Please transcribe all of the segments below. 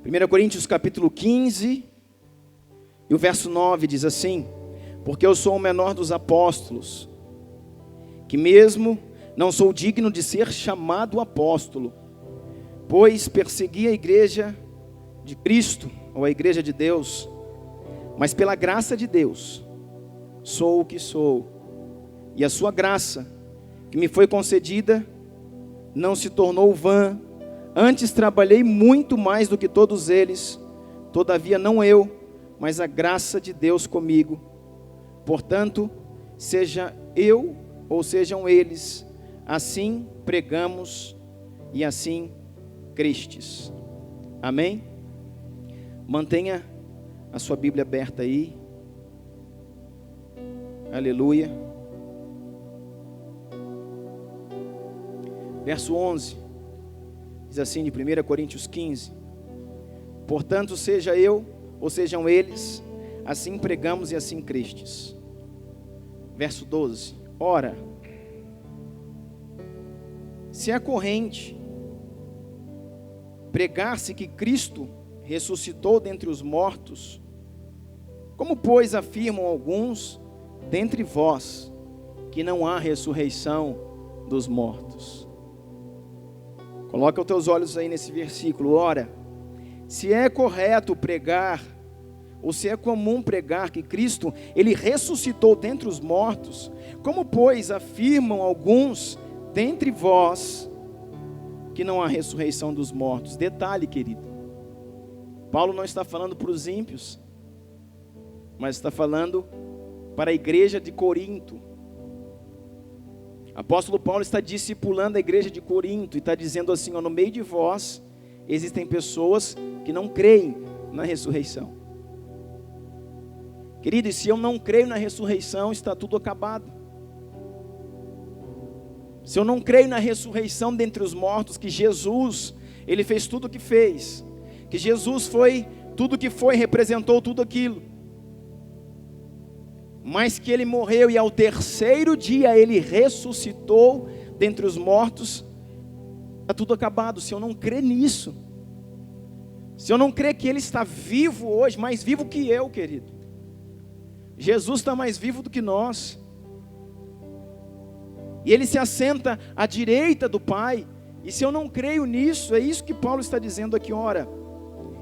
1 Coríntios capítulo 15, e o verso 9 diz assim: porque eu sou o menor dos apóstolos, que mesmo não sou digno de ser chamado apóstolo, pois persegui a igreja de Cristo, ou a igreja de Deus, mas pela graça de Deus, sou o que sou, e a sua graça, que me foi concedida, não se tornou vã, antes trabalhei muito mais do que todos eles, todavia não eu, mas a graça de Deus comigo. Portanto, seja eu ou sejam eles, assim pregamos e assim crestes. Amém? Mantenha a sua Bíblia aberta aí. Aleluia. Verso 11, diz assim de 1 Coríntios 15: portanto, seja eu ou sejam eles, assim pregamos e assim crestes. Verso 12: ora, se é corrente pregar-se que Cristo ressuscitou dentre os mortos, como pois afirmam alguns dentre vós que não há ressurreição dos mortos? Coloca os teus olhos aí nesse versículo. Ora, se é correto pregar, ou se é comum pregar que Cristo, Ele ressuscitou dentre os mortos, como pois afirmam alguns dentre vós que não há ressurreição dos mortos? Detalhe, querido, Paulo não está falando para os ímpios, mas está falando para a igreja de Corinto. Apóstolo Paulo está discipulando a igreja de Corinto e está dizendo assim: ó, no meio de vós existem pessoas que não creem na ressurreição. Querido, e se eu não creio na ressurreição, está tudo acabado. Se eu não creio na ressurreição dentre os mortos, que Jesus, Ele fez tudo o que fez, que Jesus foi tudo o que foi, representou tudo aquilo, mas que Ele morreu e ao terceiro dia Ele ressuscitou dentre os mortos, está tudo acabado. Se eu não crer nisso, se eu não crer que Ele está vivo hoje, mais vivo que eu, querido, Jesus está mais vivo do que nós, e Ele se assenta à direita do Pai, e se eu não creio nisso, é isso que Paulo está dizendo aqui. Ora,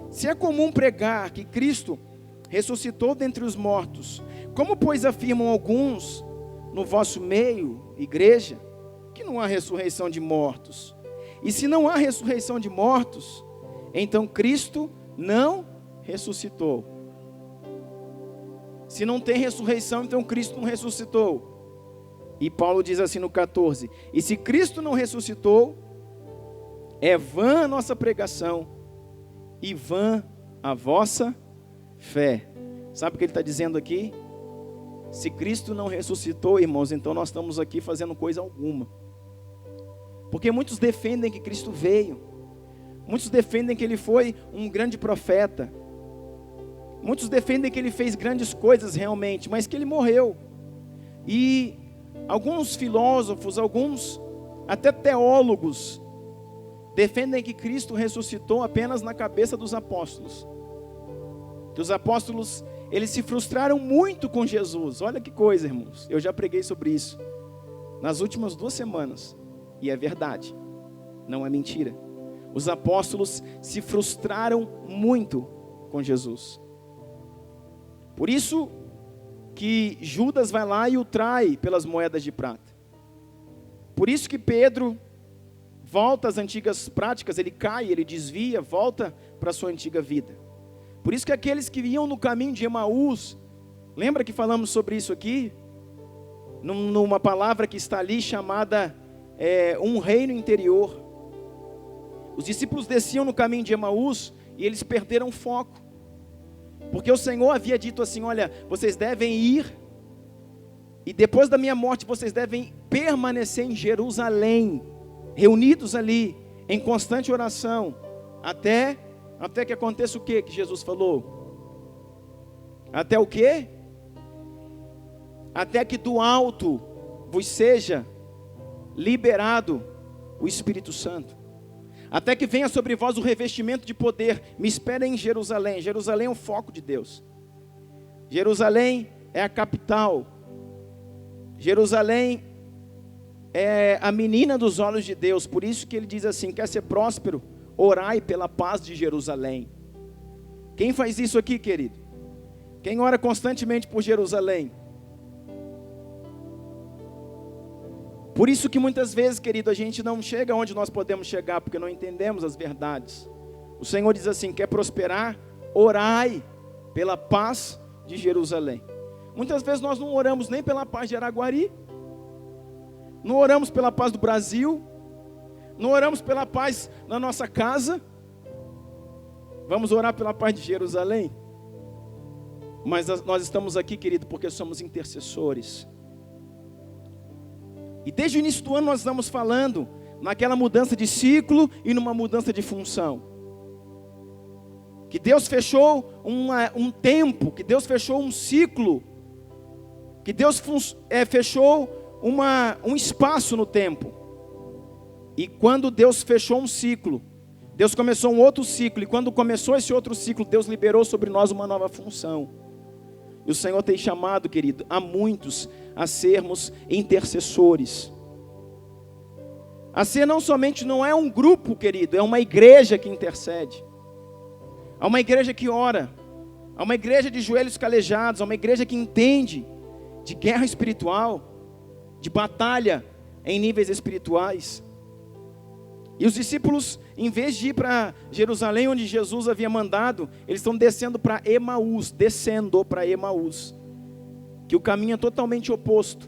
se é comum pregar que Cristo ressuscitou dentre os mortos, como pois afirmam alguns no vosso meio, igreja, que não há ressurreição de mortos? E se não há ressurreição de mortos, então Cristo não ressuscitou. Se não tem ressurreição, então Cristo não ressuscitou. E Paulo diz assim no 14: e se Cristo não ressuscitou, é vã a nossa pregação e vã a vossa fé. Sabe o que ele está dizendo aqui? Se Cristo não ressuscitou, irmãos, então nós estamos aqui fazendo coisa alguma. Porque muitos defendem que Cristo veio, muitos defendem que Ele foi um grande profeta, muitos defendem que Ele fez grandes coisas realmente, mas que Ele morreu. E alguns filósofos, alguns até teólogos, defendem que Cristo ressuscitou apenas na cabeça dos apóstolos, que os apóstolos, eles se frustraram muito com Jesus. Olha que coisa, irmãos, eu já preguei sobre isso nas últimas 2 semanas, e é verdade, não é mentira. Os apóstolos se frustraram muito com Jesus, por isso que Judas vai lá e o trai pelas moedas de prata. Por isso que Pedro volta às antigas práticas, ele cai, ele desvia, volta para a sua antiga vida. Por isso que aqueles que iam no caminho de Emaús, lembra que falamos sobre isso aqui? Numa palavra que está ali chamada um reino interior. Os discípulos desciam no caminho de Emaús e eles perderam o foco. Porque o Senhor havia dito assim: olha, vocês devem ir, e depois da minha morte vocês devem permanecer em Jerusalém, reunidos ali, em constante oração, até que aconteça o que Jesus falou? Até o quê? Até que do alto vos seja liberado o Espírito Santo. Até que venha sobre vós o revestimento de poder. Me esperem em Jerusalém. Jerusalém é o foco de Deus. Jerusalém é a capital. Jerusalém é a menina dos olhos de Deus. Por isso que ele diz assim: quer ser próspero? Orai pela paz de Jerusalém. Quem faz isso aqui, querido? Quem ora constantemente por Jerusalém? Por isso que muitas vezes, querido, a gente não chega onde nós podemos chegar, porque não entendemos as verdades. O Senhor diz assim: quer prosperar? Orai pela paz de Jerusalém. Muitas vezes nós não oramos nem pela paz de Araguari, não oramos pela paz do Brasil, não oramos pela paz na nossa casa. Vamos orar pela paz de Jerusalém? Mas nós estamos aqui, querido, porque somos intercessores. E desde o início do ano nós estamos falando naquela mudança de ciclo e numa mudança de função. Que Deus fechou um tempo, que Deus fechou um ciclo, que Deus fechou um espaço no tempo. E quando Deus fechou um ciclo, Deus começou um outro ciclo. E quando começou esse outro ciclo, Deus liberou sobre nós uma nova função. E o Senhor tem chamado, querido, a muitos a sermos intercessores. A ser não somente não é um grupo, querido, é uma igreja que intercede. É uma igreja que ora. É uma igreja de joelhos calejados. É uma igreja que entende de guerra espiritual, de batalha em níveis espirituais. E os discípulos, em vez de ir para Jerusalém, onde Jesus havia mandado, eles estão descendo para Emaús, que o caminho é totalmente oposto.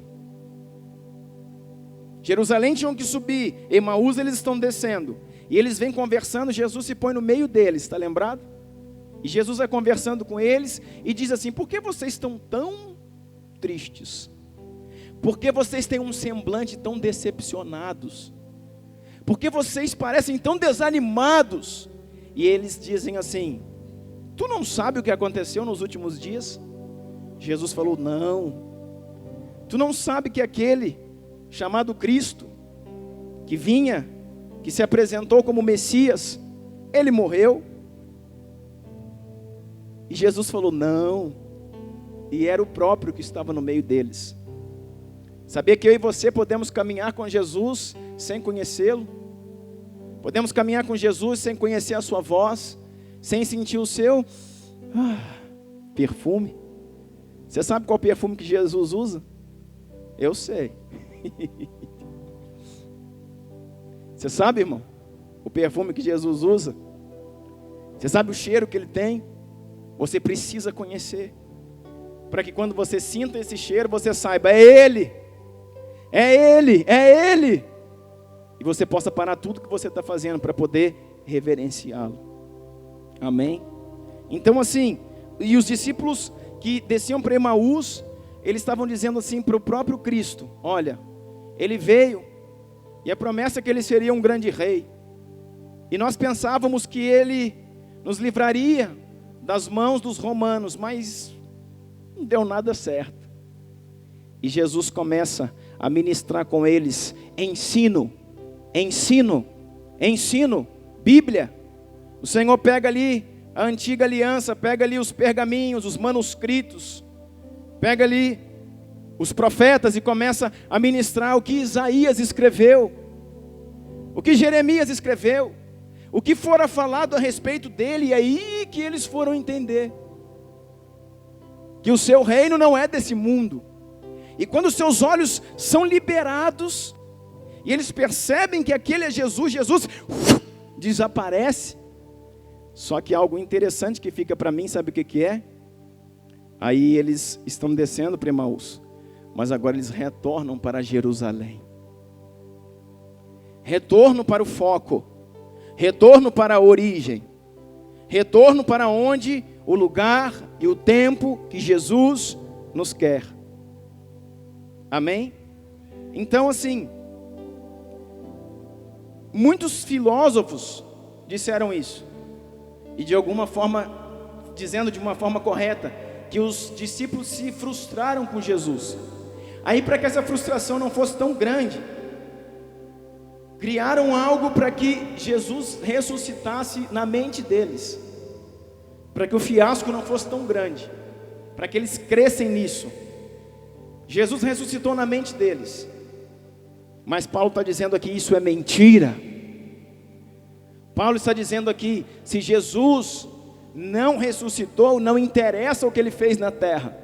Jerusalém tinham que subir, Emaús eles estão descendo. E eles vêm conversando, Jesus se põe no meio deles, está lembrado? E Jesus vai conversando com eles e diz assim: por que vocês estão tão tristes? Por que vocês têm um semblante tão decepcionados? Por que vocês parecem tão desanimados? E eles dizem assim: tu não sabe o que aconteceu nos últimos dias? Jesus falou: não. Tu não sabe que aquele chamado Cristo, que vinha, que se apresentou como Messias, ele morreu? E Jesus falou: não. E era o próprio que estava no meio deles. Sabia que eu e você podemos caminhar com Jesus sem conhecê-lo? Podemos caminhar com Jesus sem conhecer a sua voz, sem sentir o seu perfume. Você sabe qual perfume que Jesus usa? Eu sei. Você sabe, irmão, o perfume que Jesus usa? Você sabe o cheiro que ele tem? Você precisa conhecer, para que quando você sinta esse cheiro, você saiba: é Ele, é Ele, é Ele. E você possa parar tudo que você está fazendo para poder reverenciá-lo. Amém? Então assim, e os discípulos que desciam para Emaús, eles estavam dizendo assim para o próprio Cristo: olha, Ele veio, e a promessa é que Ele seria um grande rei. E nós pensávamos que Ele nos livraria das mãos dos romanos, mas não deu nada certo. E Jesus começa a ministrar com eles ensino, Bíblia. O Senhor pega ali a antiga aliança, pega ali os pergaminhos, os manuscritos, pega ali os profetas e começa a ministrar o que Isaías escreveu, o que Jeremias escreveu, o que fora falado a respeito dele. E aí que eles foram entender que o seu reino não é desse mundo. E quando seus olhos são liberados e eles percebem que aquele é Jesus, desaparece. Só que algo interessante que fica para mim, sabe o que é? Aí eles estão descendo para Emaús, mas agora eles retornam para Jerusalém. Retorno para o foco, retorno para a origem, retorno para onde o lugar e o tempo que Jesus nos quer. Amém? Então assim, muitos filósofos disseram isso, e de alguma forma, dizendo de uma forma correta, que os discípulos se frustraram com Jesus. Aí, para que essa frustração não fosse tão grande, Criaram algo para que Jesus ressuscitasse na mente deles, para que o fiasco não fosse tão grande, para que eles crescem nisso. Jesus ressuscitou na mente deles, mas Paulo está dizendo aqui, isso é mentira. Paulo está dizendo aqui, se Jesus não ressuscitou, não interessa o que ele fez na terra.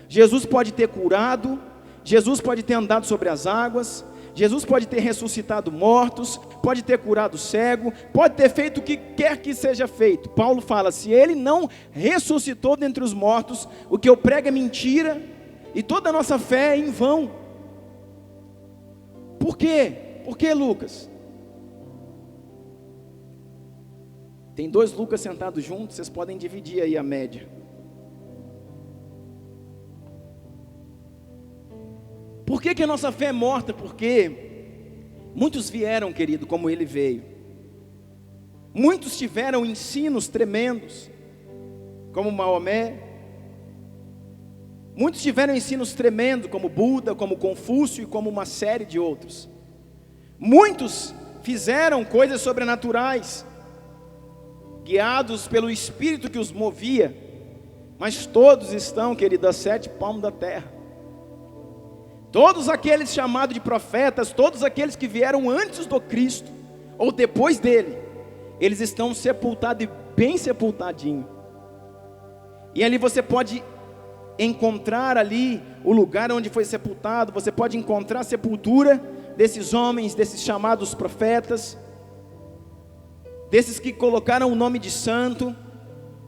Jesus pode ter curado, Jesus pode ter andado sobre as águas, Jesus pode ter ressuscitado mortos, pode ter curado cego, pode ter feito o que quer que seja feito. Paulo fala, se ele não ressuscitou dentre os mortos, o que eu prego é mentira, e toda a nossa fé é em vão. Por quê? Por que, Lucas? Tem 2 Lucas sentados juntos, vocês podem dividir aí a média. Por que a nossa fé é morta? Porque muitos vieram, querido, como ele veio. Muitos tiveram ensinos tremendos, como Maomé. Muitos tiveram ensinos tremendos, como Buda, como Confúcio e como uma série de outros. Muitos fizeram coisas sobrenaturais, guiados pelo Espírito que os movia. Mas todos estão, querido, a 7 palmos da terra. Todos aqueles chamados de profetas, todos aqueles que vieram antes do Cristo, ou depois dele, eles estão sepultados e bem sepultadinhos. E ali você pode encontrar ali o lugar onde foi sepultado, você pode encontrar a sepultura desses homens, desses chamados profetas, desses que colocaram o nome de santo,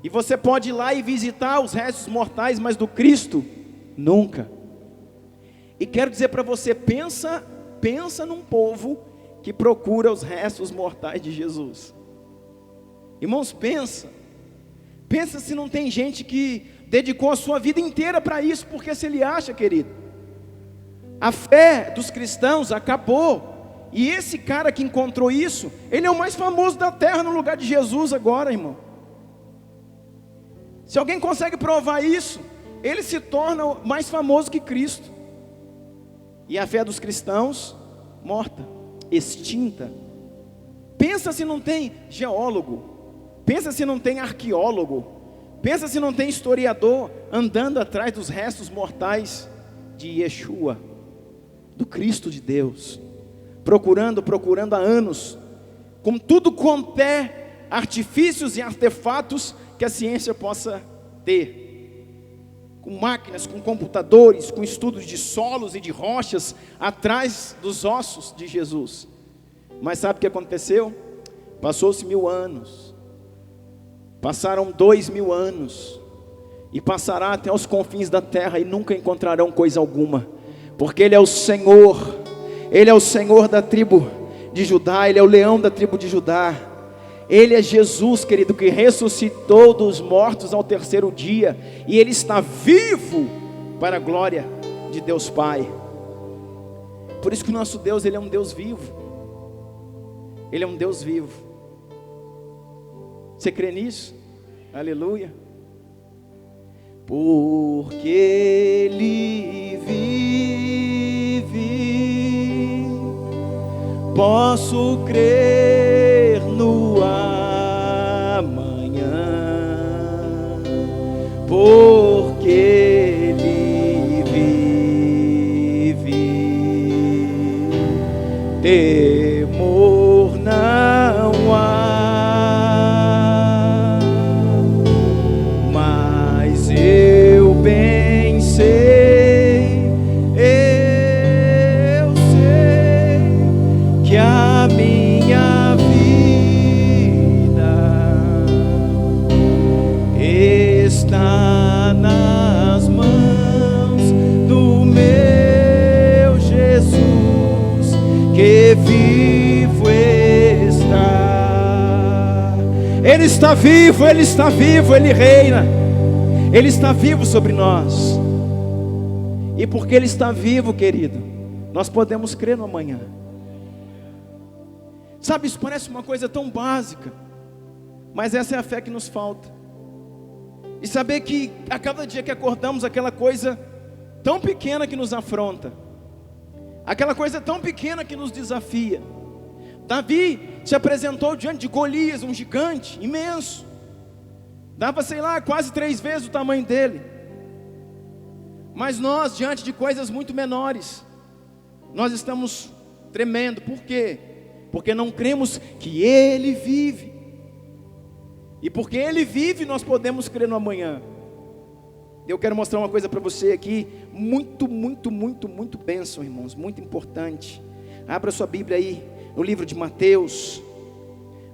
e você pode ir lá e visitar os restos mortais, mas do Cristo, nunca. E quero dizer para você, pensa num povo que procura os restos mortais de Jesus. Irmãos, pensa se não tem gente que dedicou a sua vida inteira para isso, porque se ele acha, querido, a fé dos cristãos acabou, e esse cara que encontrou isso, ele é o mais famoso da terra no lugar de Jesus agora, irmão. Se alguém consegue provar isso, ele se torna mais famoso que Cristo. E a fé dos cristãos, morta, extinta. Pensa se não tem geólogo, pensa se não tem arqueólogo, pensa se não tem historiador andando atrás dos restos mortais de Yeshua, do Cristo de Deus, procurando há anos, com tudo quanto é artifícios e artefatos que a ciência possa ter, com máquinas, com computadores, com estudos de solos e de rochas, atrás dos ossos de Jesus. Mas sabe o que aconteceu? Passou-se 1000 anos, passaram 2000 anos, e passará até os confins da terra, e nunca encontrarão coisa alguma, porque Ele é o Senhor, Ele é o Senhor da tribo de Judá, Ele é o leão da tribo de Judá. Ele é Jesus, querido, que ressuscitou dos mortos ao 3º dia, e Ele está vivo para a glória de Deus Pai. Por isso que o nosso Deus, Ele é um Deus vivo. Ele é um Deus vivo. Você crê nisso? Aleluia. Porque Ele vive, posso crer no amanhã, porque Ele vive, temor não há, mas eu bem sei, eu sei que a minha vida está nas mãos do meu Jesus, que vivo está. Ele está vivo, Ele está vivo, Ele reina, Ele está vivo sobre nós. E porque Ele está vivo, querido, nós podemos crer no amanhã. Sabe, isso parece uma coisa tão básica, mas essa é a fé que nos falta. E saber que a cada dia que acordamos, aquela coisa tão pequena que nos afronta, aquela coisa tão pequena que nos desafia, Davi se apresentou diante de Golias, um gigante imenso, dava, sei lá, quase 3 vezes o tamanho dele. Mas nós, diante de coisas muito menores, nós estamos tremendo. Por quê? Porque não cremos que Ele vive. E porque Ele vive, nós podemos crer no amanhã. Eu quero mostrar uma coisa para você aqui, muito bênção, irmãos, muito importante. Abra sua Bíblia aí, no livro de Mateus.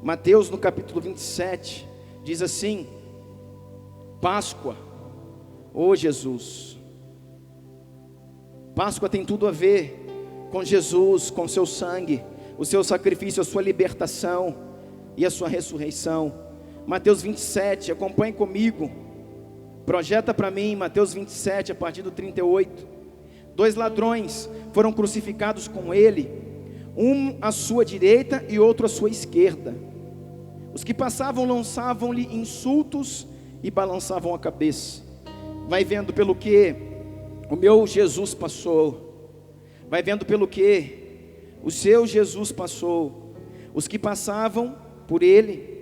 Mateus, no capítulo 27, diz assim: Páscoa, ô Jesus. Páscoa tem tudo a ver com Jesus, com seu sangue, o seu sacrifício, a sua libertação e a sua ressurreição. Mateus 27, acompanhe comigo, projeta para mim, Mateus 27, a partir do 38. 2 ladrões foram crucificados com ele, um à sua direita e outro à sua esquerda. Os que passavam lançavam-lhe insultos e balançavam a cabeça. Vai vendo pelo que o meu Jesus passou, vai vendo pelo que o seu Jesus passou. Os que passavam por ele,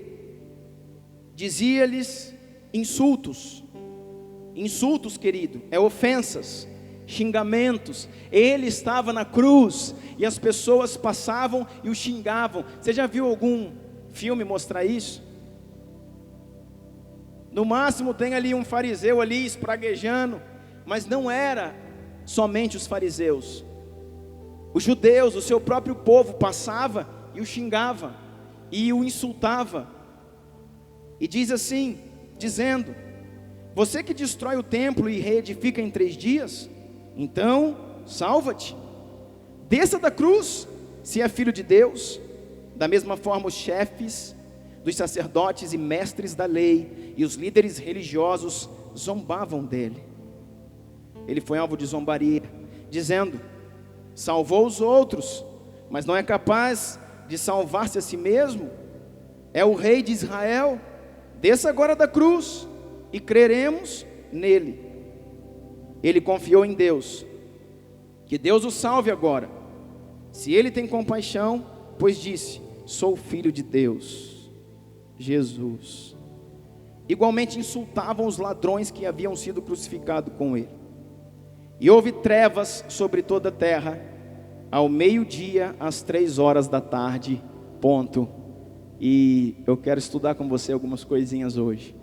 dizia-lhes insultos. Insultos, querido, é ofensas, xingamentos. Ele estava na cruz e as pessoas passavam e o xingavam. Você já viu algum filme mostrar isso? No máximo tem ali um fariseu ali espraguejando, mas não era somente os fariseus. Os judeus, o seu próprio povo passava e o xingava e o insultava. E diz assim, dizendo: você que destrói o templo e reedifica em 3 dias, então salva-te, desça da cruz, se é filho de Deus. Da mesma forma os chefes dos sacerdotes e mestres da lei e os líderes religiosos zombavam dele. Ele foi alvo de zombaria, dizendo: salvou os outros, mas não é capaz de salvar-se a si mesmo. É o rei de Israel. Desça agora da cruz e creremos nele. Ele confiou em Deus, que Deus o salve agora, se ele tem compaixão, pois disse: sou filho de Deus. Jesus. Igualmente insultavam os ladrões que haviam sido crucificados com ele. E houve trevas sobre toda a terra, ao meio-dia, às 3 horas da tarde, ponto. E eu quero estudar com você algumas coisinhas hoje.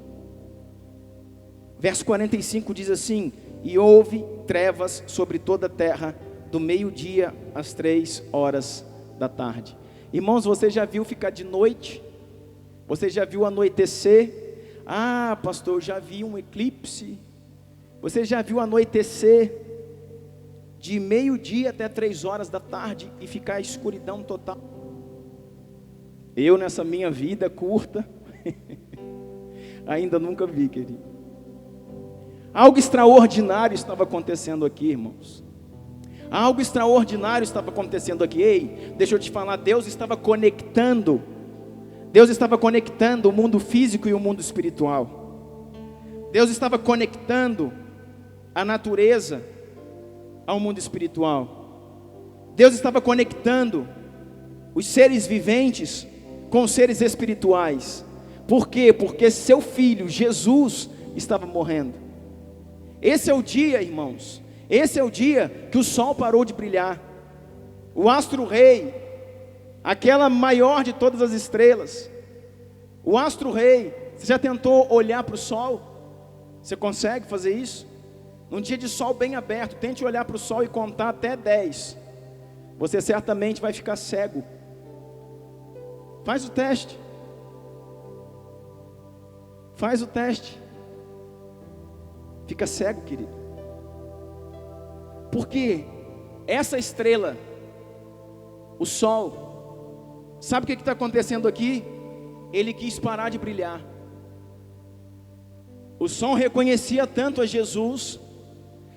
Verso 45 diz assim: e houve trevas sobre toda a terra, do meio-dia às 3 horas da tarde. Irmãos, você já viu ficar de noite? Você já viu anoitecer? Ah, pastor, eu já vi um eclipse. Você já viu anoitecer de meio-dia até 3 horas da tarde e ficar a escuridão total? Eu, nessa minha vida curta, ainda nunca vi, querido. Algo extraordinário estava acontecendo aqui, irmãos. Algo extraordinário estava acontecendo aqui. Ei, deixa eu te falar, Deus estava conectando o mundo físico e o mundo espiritual. Deus estava conectando a natureza ao mundo espiritual. Deus estava conectando os seres viventes com os seres espirituais. Por quê? Porque seu filho, Jesus, estava morrendo. Esse é o dia, irmãos, esse é o dia que o sol parou de brilhar. O astro-rei, aquela maior de todas as estrelas, o astro-rei, você já tentou olhar para o sol? Você consegue fazer isso? Num dia de sol bem aberto, tente olhar para o sol e contar até 10. Você certamente vai ficar cego. Faz o teste. Faz o teste. Fica cego, querido. Porque essa estrela, o sol, sabe o que está acontecendo aqui? Ele quis parar de brilhar. O sol reconhecia tanto a Jesus,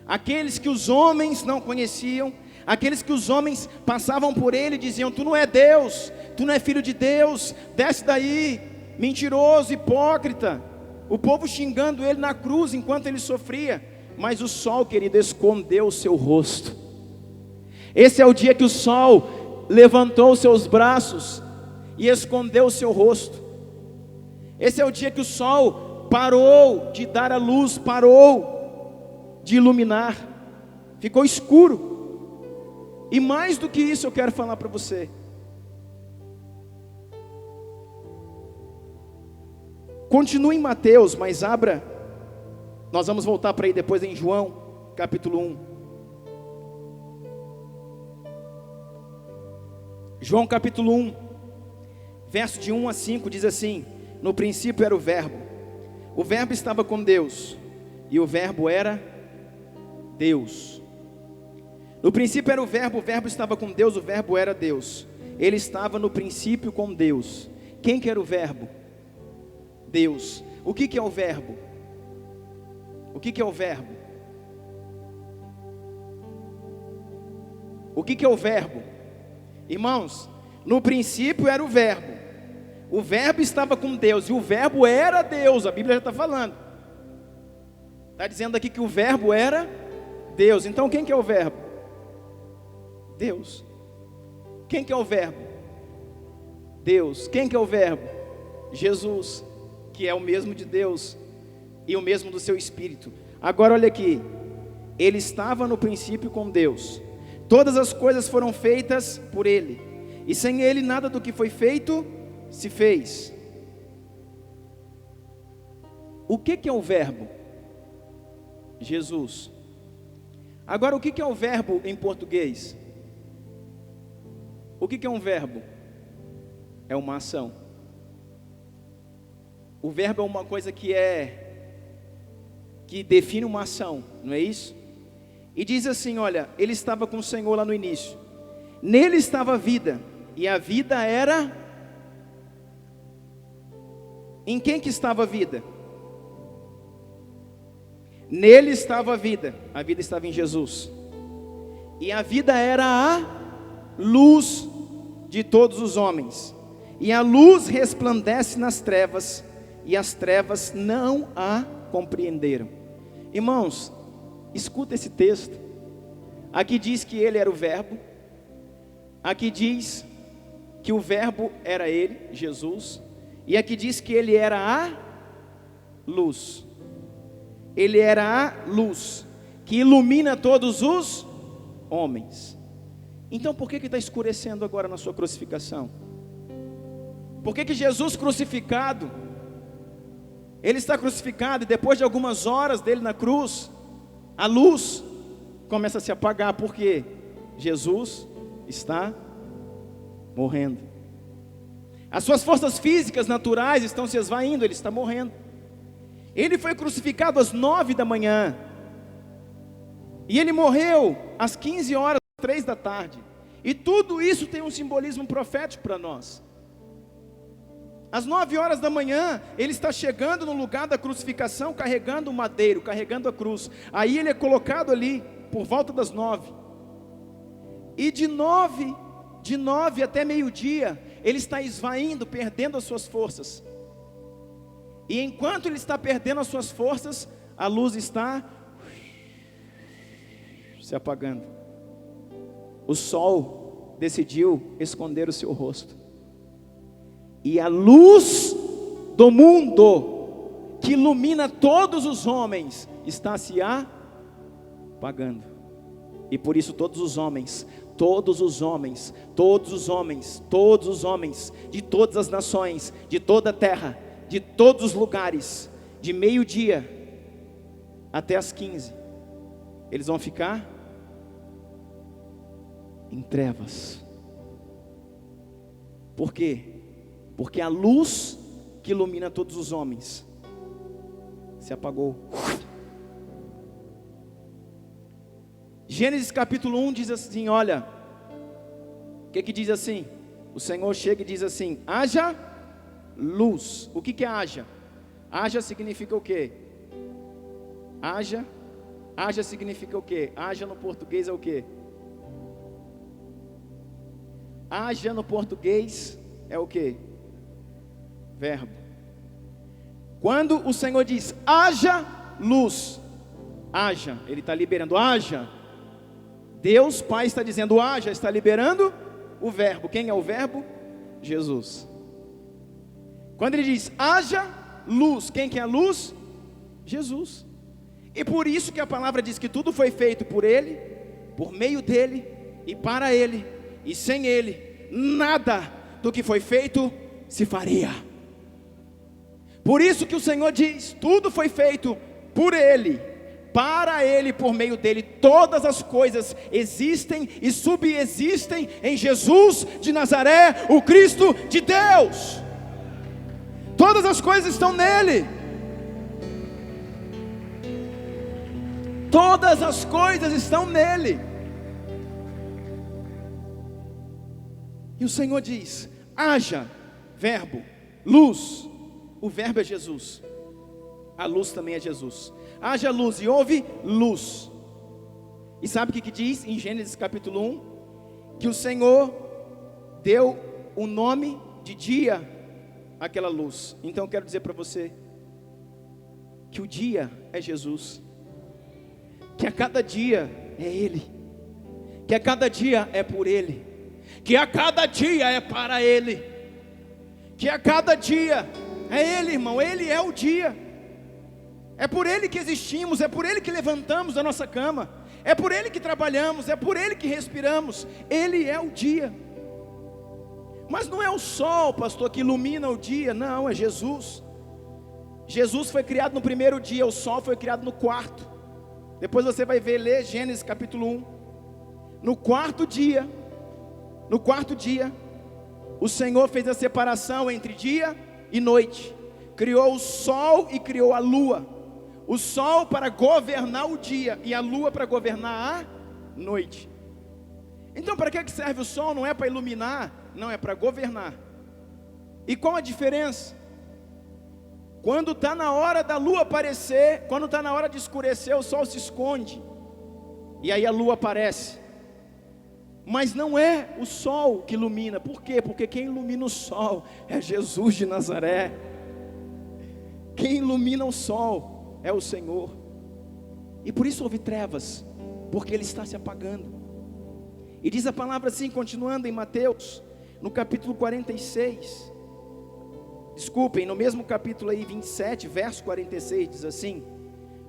aqueles que os homens não conheciam, aqueles que os homens passavam por ele e diziam: tu não é Deus, tu não é filho de Deus, desce daí, mentiroso, hipócrita. O povo xingando ele na cruz enquanto ele sofria. Mas o sol, querido, escondeu o seu rosto. Esse é o dia que o sol levantou os seus braços e escondeu o seu rosto. Esse é o dia que o sol parou de dar a luz, parou de iluminar, ficou escuro. E mais do que isso eu quero falar para você. Continue em Mateus, mas abra, nós vamos voltar para aí depois em João, capítulo 1. João capítulo 1, verso de 1 a 5 diz assim: no princípio era o verbo estava com Deus, e o verbo era Deus. No princípio era o verbo estava com Deus, o verbo era Deus. Ele estava no princípio com Deus. Quem que era o verbo? Deus. O que que é o verbo? O que que é o verbo? O que que é o verbo? Irmãos, no princípio era o verbo estava com Deus, e o verbo era Deus. A Bíblia já está falando, está dizendo aqui que o verbo era Deus. Então quem que é o verbo? Deus. Quem que é o verbo? Deus. Quem que é o verbo? Jesus, que é o mesmo de Deus e o mesmo do seu Espírito. Agora olha aqui, ele estava no princípio com Deus, todas as coisas foram feitas por ele, e sem ele nada do que foi feito se fez. O que que é o verbo? Jesus. Agora o que que é o verbo em português? O que que é um verbo? É uma ação. O verbo é uma coisa que define uma ação, não é isso? E diz assim, olha, ele estava com o Senhor lá no início, nele estava a vida, e a vida era... Em quem que estava a vida? Nele estava a vida estava em Jesus, e a vida era a luz de todos os homens, e a luz resplandece nas trevas, e as trevas não a compreenderam. Irmãos, escuta esse texto. Aqui diz que ele era o verbo, aqui diz que o verbo era ele, Jesus, e aqui diz que ele era a luz. Ele era a luz que ilumina todos os homens. Então por que está escurecendo agora na sua crucificação? Por que Jesus crucificado, ele está crucificado, e depois de algumas horas dele na cruz, a luz começa a se apagar? Porque Jesus está morrendo. As suas forças físicas naturais estão se esvaindo, ele está morrendo. Ele foi crucificado às 9 da manhã, e ele morreu às 15 horas, 3 da tarde. E tudo isso tem um simbolismo profético para nós. Às 9 horas da manhã, ele está chegando no lugar da crucificação, carregando o madeiro, carregando a cruz. Aí ele é colocado ali, por volta das 9. E de 9 até meio-dia, ele está esvaindo, perdendo as suas forças. E enquanto ele está perdendo as suas forças, a luz está se apagando. O sol decidiu esconder o seu rosto, e a luz do mundo, que ilumina todos os homens, está se apagando. E por isso todos os homens, de todas as nações, de toda a terra, de todos os lugares, de meio-dia até as 15, eles vão ficar em trevas. Por quê? Porque a luz que ilumina todos os homens se apagou. Gênesis capítulo 1 diz assim, olha, o que diz assim? O Senhor chega e diz assim: haja luz. O que é haja? Haja significa o quê? Haja significa o quê? Haja no português é o quê? Haja no português é o quê? Verbo. Quando o Senhor diz haja luz, haja, ele está liberando, haja. Deus Pai está dizendo haja, está liberando o verbo. Quem é o verbo? Jesus. Quando ele diz, haja luz, quem que é a luz? Jesus. E por isso que a palavra diz que tudo foi feito por ele, por meio dele e para ele, e sem ele, nada do que foi feito se faria. Por isso que o Senhor diz, tudo foi feito por ele, para ele, por meio dele, todas as coisas existem e subexistem em Jesus de Nazaré, o Cristo de Deus. Todas as coisas estão nele. Todas as coisas estão nele. E o Senhor diz, haja, verbo, luz. O verbo é Jesus, a luz também é Jesus. Haja luz e houve luz. E sabe o que diz em Gênesis capítulo 1? Que o Senhor deu o nome de dia àquela luz. Então eu quero dizer para você que o dia é Jesus, que a cada dia é Ele, que a cada dia é por Ele, que a cada dia é para Ele, que a cada dia é Ele, irmão. Ele é o dia. É por Ele que existimos, é por Ele que levantamos da nossa cama, é por Ele que trabalhamos, é por Ele que respiramos. Ele é o dia. Mas não é o sol, pastor, que ilumina o dia. Não, é Jesus. Jesus foi criado no primeiro dia, o sol foi criado no quarto. Depois você vai ver, ler Gênesis capítulo 1. No quarto dia, o Senhor fez a separação entre dia e noite. Criou o sol e criou a lua. O sol para governar o dia e a lua para governar a noite. Então para que serve o sol? Não é para iluminar, não, é para governar. E qual a diferença? Quando está na hora da lua aparecer, quando está na hora de escurecer, o sol se esconde, e aí a lua aparece. Mas não é o sol que ilumina. Por quê? Porque quem ilumina o sol é Jesus de Nazaré. Quem ilumina o sol é o Senhor. E por isso houve trevas, porque Ele está se apagando. E diz a palavra assim, continuando em Mateus, no capítulo 46. Desculpem, no mesmo capítulo aí 27, verso 46, diz assim: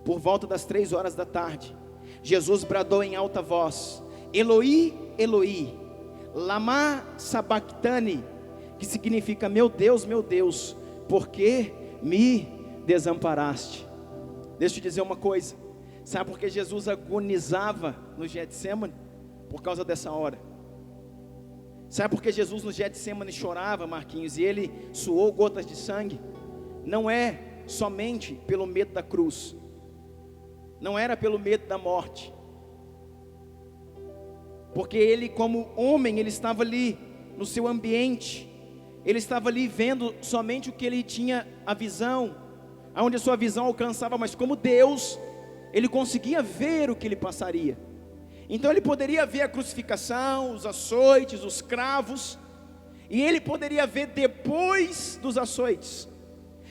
por volta das 3 horas da tarde, Jesus bradou em alta voz: Eloi, Eloi, lama sabachthani, que significa meu Deus, por que me desamparaste? Deixa eu te dizer uma coisa. Sabe por que Jesus agonizava no Getsemane? Por causa dessa hora. Sabe por que Jesus no Getsemane chorava, Marquinhos, e ele suou gotas de sangue? Não é somente pelo medo da cruz, não era pelo medo da morte, porque ele, como homem, ele estava ali no seu ambiente, ele estava ali vendo somente o que ele tinha a visão, aonde a sua visão alcançava, mas como Deus, ele conseguia ver o que ele passaria. Então ele poderia ver a crucificação, os açoites, os cravos, e ele poderia ver depois dos açoites,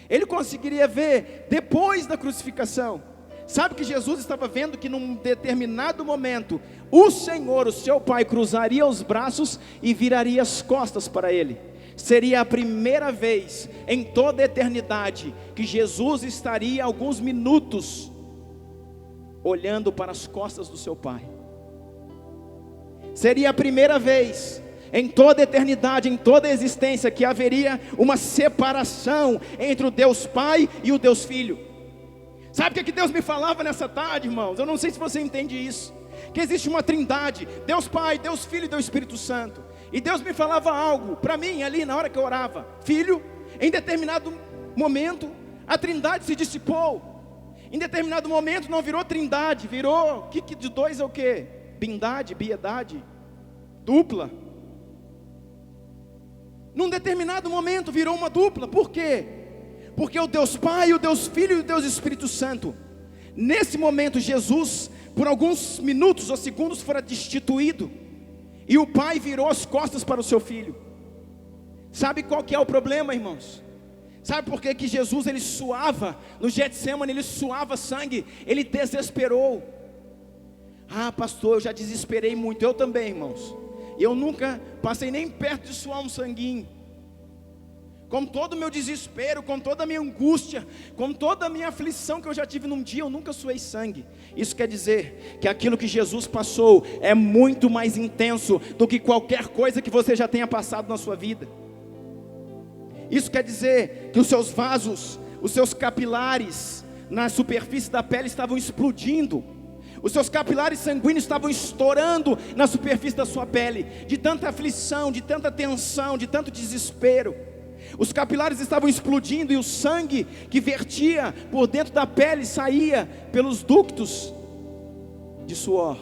ele conseguiria ver depois da crucificação. Sabe que Jesus estava vendo que num determinado momento, o Senhor, o seu Pai, cruzaria os braços e viraria as costas para ele. Seria a primeira vez em toda a eternidade que Jesus estaria alguns minutos olhando para as costas do seu Pai. Seria a primeira vez em toda a eternidade, em toda a existência, que haveria uma separação entre o Deus Pai e o Deus Filho. Sabe o que Deus me falava nessa tarde, irmãos? Eu não sei se você entende isso, que existe uma trindade, Deus Pai, Deus Filho e Deus Espírito Santo. E Deus me falava algo para mim ali na hora que eu orava: filho, em determinado momento a trindade se dissipou. Em determinado momento não virou trindade, virou, que de dois é o quê? Bindade, biedade, dupla. Num determinado momento virou uma dupla. Por quê? Porque o Deus Pai, o Deus Filho e o Deus Espírito Santo, nesse momento Jesus, por alguns minutos ou segundos, fora destituído, e o Pai virou as costas para o seu Filho. Sabe qual que é o problema, irmãos? Sabe por que Jesus, ele suava no Getsemane, ele suava sangue, ele desesperou. Ah, pastor, eu já desesperei muito. Eu também, irmãos. Eu nunca passei nem perto de suar um sanguinho. com todo o meu desespero, com toda a minha angústia, com toda a minha aflição que eu já tive num dia, eu nunca suei sangue. Isso quer dizer que aquilo que Jesus passou é muito mais intenso do que qualquer coisa que você já tenha passado na sua vida. Isso quer dizer que os seus vasos, os seus capilares na superfície da pele estavam explodindo. Os seus capilares sanguíneos estavam estourando na superfície da sua pele, de tanta aflição, de tanta tensão, de tanto desespero. Os capilares estavam explodindo e o sangue que vertia por dentro da pele saía pelos ductos de suor,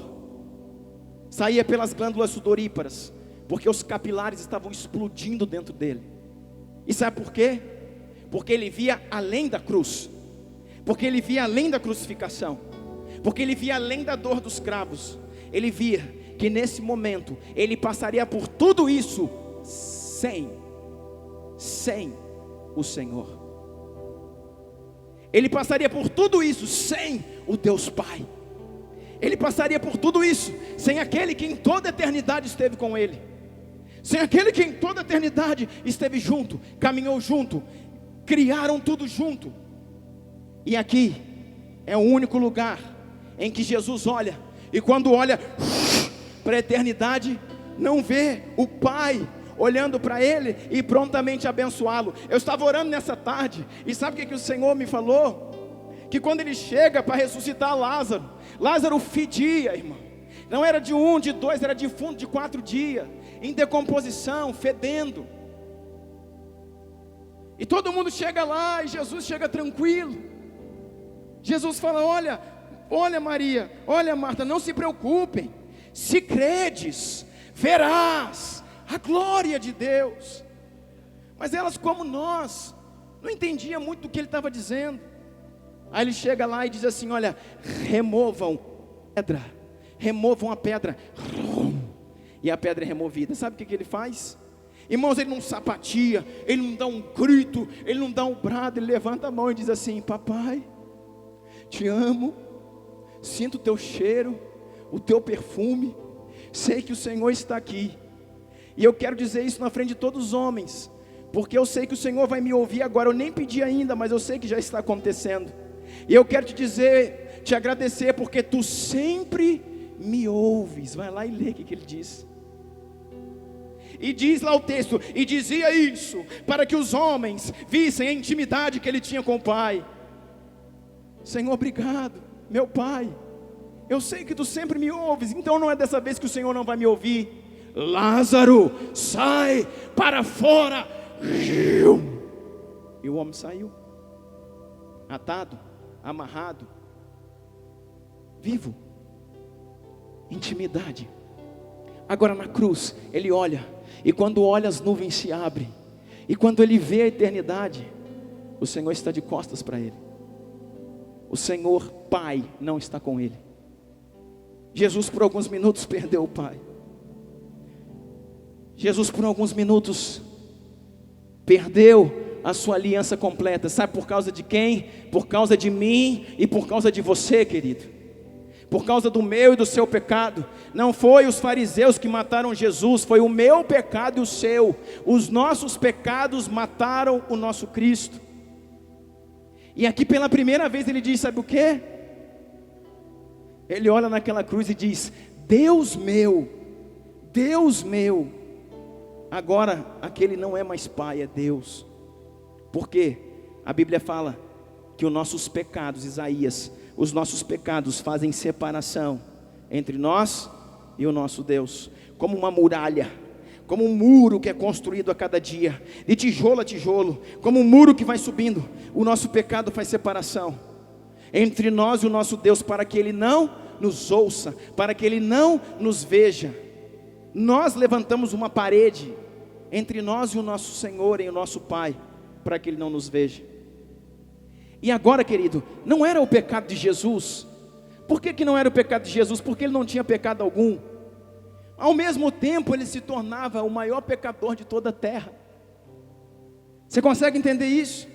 saía pelas glândulas sudoríparas, porque os capilares estavam explodindo dentro dele. E sabe por quê? Porque ele via além da cruz, porque ele via além da crucificação, porque ele via além da dor dos cravos. Ele via que nesse momento ele passaria por tudo isso sem o Senhor. Ele passaria por tudo isso sem o Deus Pai. Ele passaria por tudo isso sem aquele que em toda a eternidade esteve com ele, sem aquele que em toda a eternidade esteve junto, caminhou junto, criaram tudo junto. E aqui é o único lugar em que Jesus olha, e quando olha para a eternidade, não vê o Pai olhando para ele e prontamente abençoá-lo. Eu estava orando nessa tarde, e sabe o que o Senhor me falou? Que quando ele chega para ressuscitar Lázaro, Lázaro fedia, irmão. Não era de 1, de 2, era defunto de 4 dias, em decomposição, fedendo. E todo mundo chega lá, e Jesus chega tranquilo. Jesus fala: olha Maria, olha Marta, não se preocupem, se credes, verás a glória de Deus. Mas elas, como nós, não entendiam muito do que ele estava dizendo. Aí ele chega lá e diz assim: olha, removam a pedra, e a pedra é removida. Sabe o que ele faz? Irmãos, ele não sapatia, ele não dá um grito, ele não dá um brado, ele levanta a mão e diz assim: papai, te amo, sinto o teu cheiro, o teu perfume, sei que o Senhor está aqui. E eu quero dizer isso na frente de todos os homens, porque eu sei que o Senhor vai me ouvir agora. Eu nem pedi ainda, mas eu sei que já está acontecendo. E eu quero te dizer, te agradecer, porque tu sempre me ouves. Vai lá e lê o que ele diz. E diz lá o texto: e dizia isso para que os homens vissem a intimidade que ele tinha com o Pai. Senhor, obrigado, meu Pai, eu sei que tu sempre me ouves, então não é dessa vez que o Senhor não vai me ouvir. Lázaro, sai para fora. E o homem saiu, atado, amarrado, vivo. Intimidade. Agora na cruz, ele olha, e quando olha, as nuvens se abrem, e quando ele vê a eternidade, o Senhor está de costas para ele. O Senhor Pai não está com ele. Jesus por alguns minutos perdeu o Pai. Jesus por alguns minutos perdeu a sua aliança completa. Sabe por causa de quem? Por causa de mim e por causa de você, querido. Por causa do meu e do seu pecado. Não foi os fariseus que mataram Jesus, foi o meu pecado e o seu. Os nossos pecados mataram o nosso Cristo. E aqui pela primeira vez ele diz, sabe o quê? Ele olha naquela cruz e diz: Deus meu, agora aquele não é mais Pai, é Deus. Porque a Bíblia fala que os nossos pecados, Isaías, os nossos pecados fazem separação entre nós e o nosso Deus, como uma muralha, como um muro que é construído a cada dia, de tijolo a tijolo, como um muro que vai subindo. O nosso pecado faz separação entre nós e o nosso Deus, para que Ele não nos ouça, para que Ele não nos veja. Nós levantamos uma parede entre nós e o nosso Senhor e o nosso Pai, para que Ele não nos veja. E agora, querido, não era o pecado de Jesus. Por que não era o pecado de Jesus? Porque Ele não tinha pecado algum. Ao mesmo tempo, Ele se tornava o maior pecador de toda a terra. Você consegue entender isso?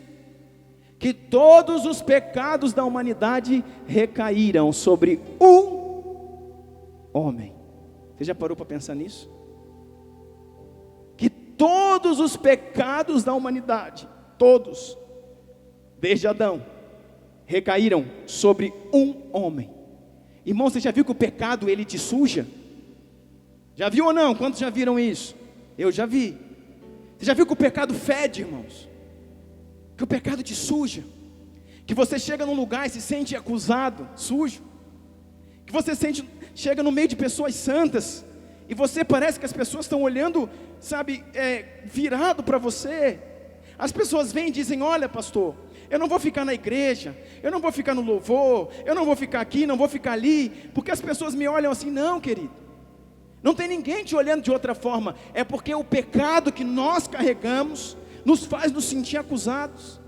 Que todos os pecados da humanidade recaíram sobre um homem. Você já parou para pensar nisso? Que todos os pecados da humanidade, todos, desde Adão, recaíram sobre um homem. Irmão, você já viu que o pecado, ele te suja? Já viu ou não? Quantos já viram isso? Eu já vi. Você já viu que o pecado fede, irmãos? Que o pecado te suja? Que você chega num lugar e se sente acusado, sujo? Que você chega no meio de pessoas santas e você parece que as pessoas estão olhando, sabe, virado para você. As pessoas vêm e dizem: olha, pastor, eu não vou ficar na igreja, eu não vou ficar no louvor, eu não vou ficar aqui, não vou ficar ali, porque as pessoas me olham assim. Não, querido, não tem ninguém te olhando de outra forma. É porque o pecado que nós carregamos nos faz nos sentir acusados.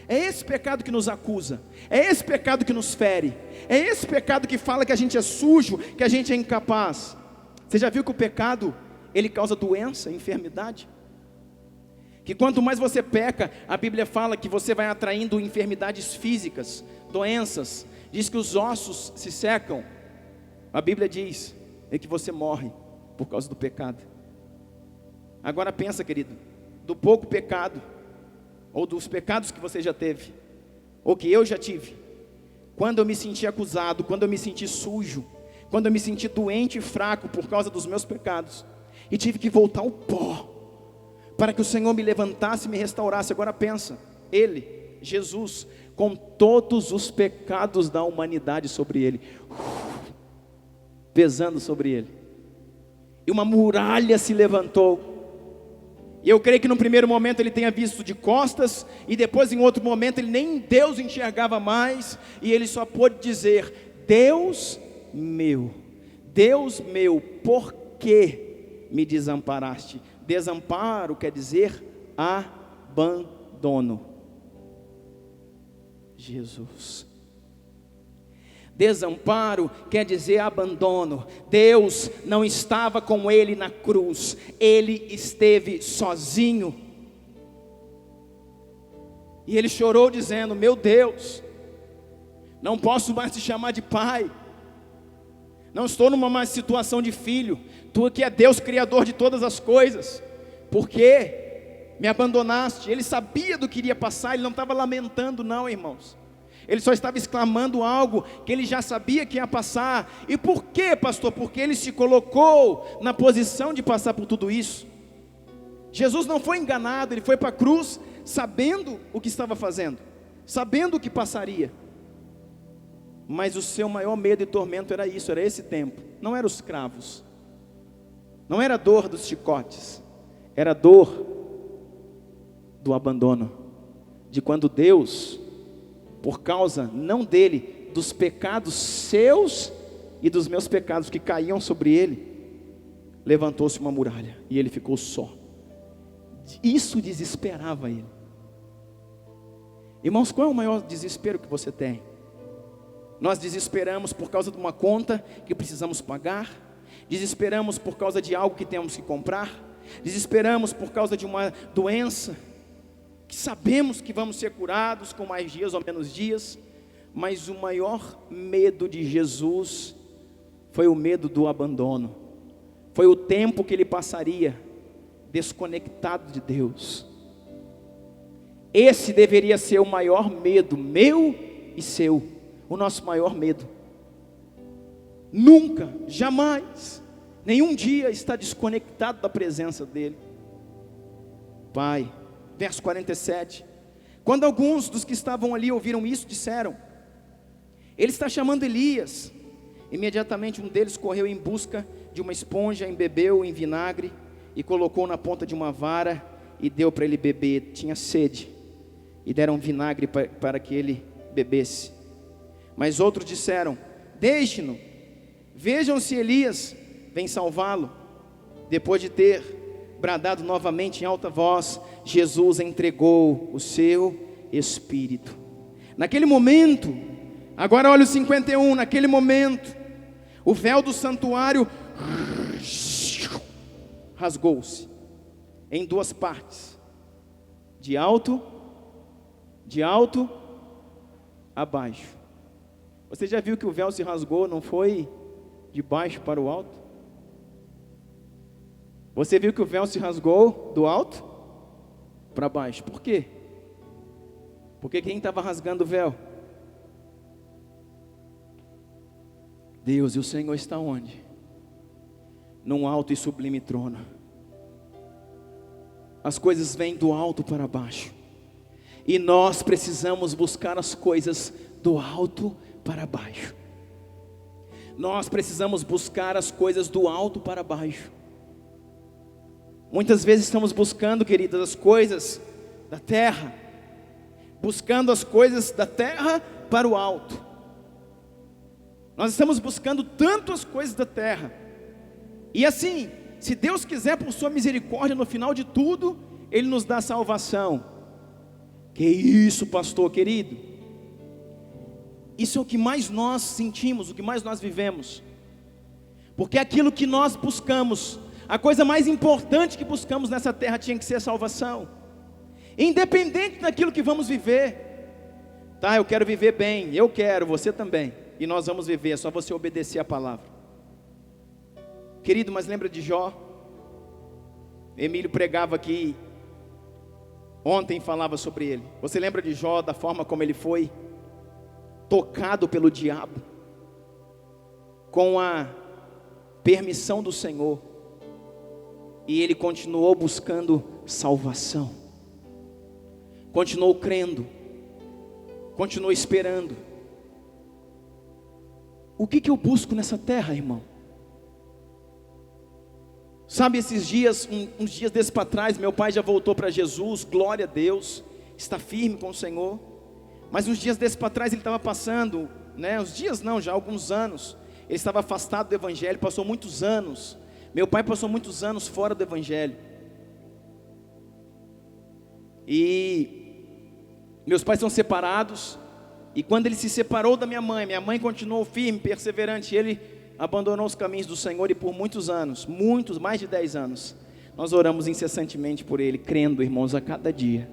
É esse pecado que nos acusa, é esse pecado que nos fere, é esse pecado que fala que a gente é sujo, que a gente é incapaz. Você já viu que o pecado, ele causa doença, enfermidade? Que quanto mais você peca, a Bíblia fala que você vai atraindo enfermidades físicas, doenças. Diz que os ossos se secam. A Bíblia diz que você morre por causa do pecado. Agora pensa, querido, do pouco pecado, ou dos pecados que você já teve, ou que eu já tive, quando eu me senti acusado, quando eu me senti sujo, quando eu me senti doente e fraco por causa dos meus pecados, e tive que voltar ao pó, para que o Senhor me levantasse e me restaurasse. Agora pensa, Ele, Jesus, com todos os pecados da humanidade sobre Ele, pesando sobre Ele, e uma muralha se levantou. E eu creio que no primeiro momento ele tenha visto de costas, e depois em outro momento ele nem Deus enxergava mais, e ele só pôde dizer: Deus meu, por que me desamparaste? Desamparo quer dizer abandono. Jesus. Desamparo quer dizer abandono. Deus não estava com ele na cruz, ele esteve sozinho. E ele chorou dizendo: meu Deus, não posso mais te chamar de pai, não estou numa mais situação de filho. Tu que é Deus criador de todas as coisas, por que me abandonaste? Ele sabia do que iria passar, ele não estava lamentando não, irmãos. Ele só estava exclamando algo que ele já sabia que ia passar. E por quê, pastor? Porque ele se colocou na posição de passar por tudo isso. Jesus não foi enganado, ele foi para a cruz sabendo o que estava fazendo, sabendo o que passaria. Mas o seu maior medo e tormento era isso, era esse tempo. Não eram os cravos, não era a dor dos chicotes, era a dor do abandono, de quando Deus, por causa não dele, dos pecados seus e dos meus pecados que caíam sobre ele, levantou-se uma muralha e ele ficou só. Isso desesperava ele. Irmãos, qual é o maior desespero que você tem? Nós desesperamos por causa de uma conta que precisamos pagar, desesperamos por causa de algo que temos que comprar, desesperamos por causa de uma doença que sabemos que vamos ser curados com mais dias ou menos dias. Mas o maior medo de Jesus foi o medo do abandono, foi o tempo que ele passaria desconectado de Deus. Esse deveria ser o maior medo, meu e seu, o nosso maior medo. Nunca, jamais, nenhum dia está desconectado da presença dele. Pai, verso 47, quando alguns dos que estavam ali ouviram isso, disseram: ele está chamando Elias. Imediatamente um deles correu em busca de uma esponja, embebeu em vinagre e colocou na ponta de uma vara e deu para ele beber. Tinha sede, e deram vinagre para que ele bebesse. Mas outros disseram: deixe-no, vejam se Elias vem salvá-lo. Depois de ter bradado novamente em alta voz, Jesus entregou o seu espírito. Naquele momento, agora olha o 51, naquele momento, o véu do santuário rasgou-se em duas partes, de alto a baixo. Você já viu que o véu se rasgou, não foi de baixo para o alto? Você viu que o véu se rasgou do alto para baixo. Por quê? Porque quem estava rasgando o véu? Deus. E o Senhor está onde? Num alto e sublime trono. As coisas vêm do alto para baixo, e nós precisamos buscar as coisas do alto para baixo. Nós precisamos buscar as coisas do alto para baixo. Muitas vezes estamos buscando, queridas, as coisas da terra, buscando as coisas da terra para o alto. Nós estamos buscando tanto as coisas da terra, e assim, se Deus quiser, por sua misericórdia, no final de tudo, Ele nos dá salvação. Que isso, pastor querido? Isso é o que mais nós sentimos, o que mais nós vivemos. Porque aquilo que nós buscamos, a coisa mais importante que buscamos nessa terra tinha que ser a salvação. Independente daquilo que vamos viver. Tá, eu quero viver bem, eu quero, você também. E nós vamos viver, é só você obedecer a palavra. Querido, mas lembra de Jó? Emílio pregava aqui ontem, falava sobre ele. Você lembra de Jó, da forma como ele foi tocado pelo diabo, com a permissão do Senhor, e ele continuou buscando salvação, continuou crendo, continuou esperando. O que eu busco nessa terra, irmão? Sabe, esses dias, uns dias desses para trás, meu pai já voltou para Jesus, glória a Deus, está firme com o Senhor. Mas uns dias desses para trás ele estava passando, uns dias não, já há alguns anos, ele estava afastado do Evangelho, passou muitos anos. Meu pai passou muitos anos fora do Evangelho. E meus pais são separados, e quando ele se separou da minha mãe continuou firme, perseverante, ele abandonou os caminhos do Senhor, e por muitos anos, mais de 10 anos, nós oramos incessantemente por ele, crendo, irmãos, a cada dia,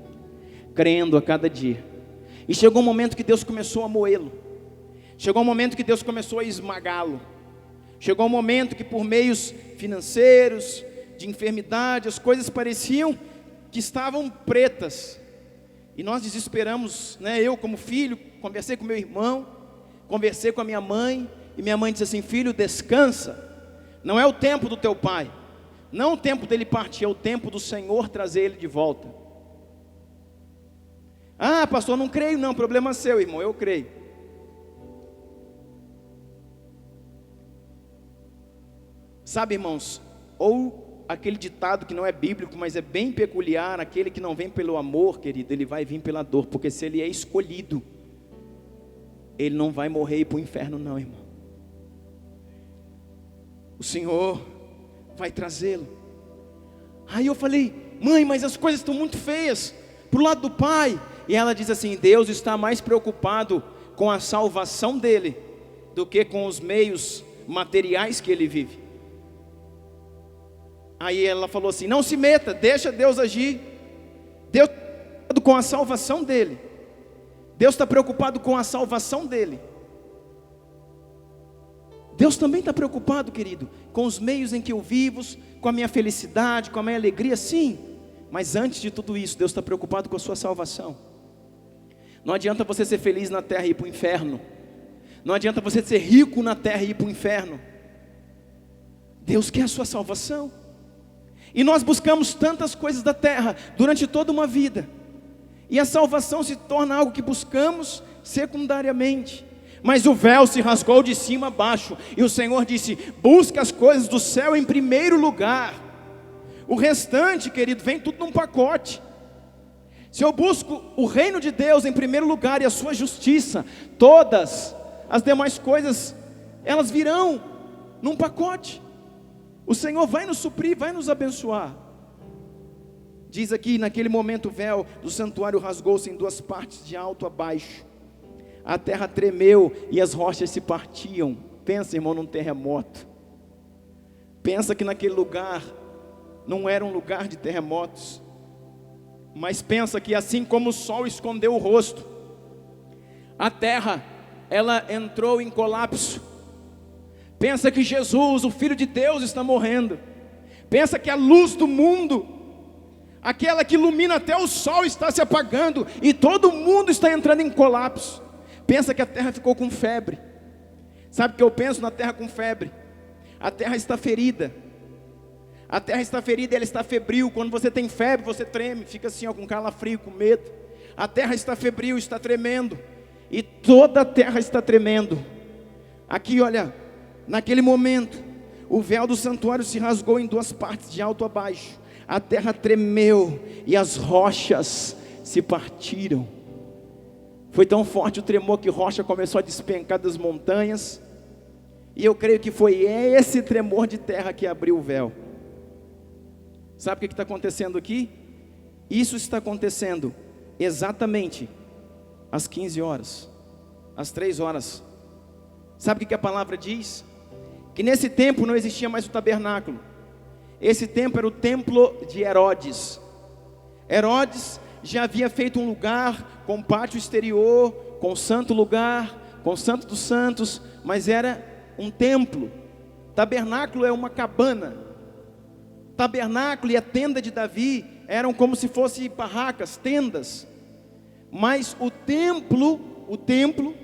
e chegou um momento que Deus começou a moê-lo, chegou um momento que Deus começou a esmagá-lo, chegou um momento que por meios financeiros, de enfermidade, as coisas pareciam que estavam pretas, e nós desesperamos, eu como filho, conversei com meu irmão, conversei com a minha mãe, e minha mãe disse assim: filho, descansa, não é o tempo do teu pai, não é o tempo dele partir, é o tempo do Senhor trazer ele de volta. Ah, pastor, não creio não, problema seu, irmão, eu creio. Sabe, irmãos, ou aquele ditado que não é bíblico, mas é bem peculiar: aquele que não vem pelo amor, querido, ele vai vir pela dor, porque se ele é escolhido, ele não vai morrer e ir para o inferno não, irmão. O Senhor vai trazê-lo. Aí eu falei: mãe, mas as coisas estão muito feias para o lado do pai. E ela diz assim: Deus está mais preocupado com a salvação dele do que com os meios materiais que ele vive. Aí ela falou assim: não se meta, deixa Deus agir. Deus está preocupado com a salvação dele. Deus está preocupado com a salvação dele. Deus também está preocupado, querido, com os meios em que eu vivo, com a minha felicidade, com a minha alegria, sim. Mas antes de tudo isso, Deus está preocupado com a sua salvação. Não adianta você ser feliz na terra e ir para o inferno. Não adianta você ser rico na terra e ir para o inferno. Deus quer a sua salvação. E nós buscamos tantas coisas da terra durante toda uma vida, e a salvação se torna algo que buscamos secundariamente. Mas o véu se rasgou de cima a baixo, e o Senhor disse: busca as coisas do céu em primeiro lugar. O restante, querido, vem tudo num pacote. Se eu busco o reino de Deus em primeiro lugar e a sua justiça, todas as demais coisas, elas virão num pacote. O Senhor vai nos suprir, vai nos abençoar. Diz aqui: naquele momento o véu do santuário rasgou-se em duas partes, de alto a baixo. A terra tremeu e as rochas se partiam. Pensa, irmão, num terremoto. Pensa que naquele lugar não era um lugar de terremotos. Mas pensa que assim como o sol escondeu o rosto, a terra, ela entrou em colapso. Pensa que Jesus, o Filho de Deus, está morrendo. Pensa que a luz do mundo, aquela que ilumina até o sol, está se apagando e todo mundo está entrando em colapso. Pensa que a terra ficou com febre. Sabe o que eu penso na terra com febre? A terra está ferida. A terra está ferida, ela está febril. Quando você tem febre, você treme, fica assim, ó, com calafrio, com medo. A terra está febril, está tremendo. E toda a terra está tremendo. Aqui, olha, naquele momento, o véu do santuário se rasgou em duas partes, de alto a baixo. A terra tremeu e as rochas se partiram. Foi tão forte o tremor que rocha começou a despencar das montanhas. E eu creio que foi esse tremor de terra que abriu o véu. Sabe o que está acontecendo aqui? Isso está acontecendo exatamente às 15 horas, às 3 horas. Sabe o que a palavra diz? Que nesse tempo não existia mais o tabernáculo. Esse templo era o templo de Herodes. Herodes já havia feito um lugar com pátio exterior, com santo lugar, com santo dos santos, mas era um templo. Tabernáculo é uma cabana. Tabernáculo e a tenda de Davi eram como se fossem barracas, tendas. Mas o templo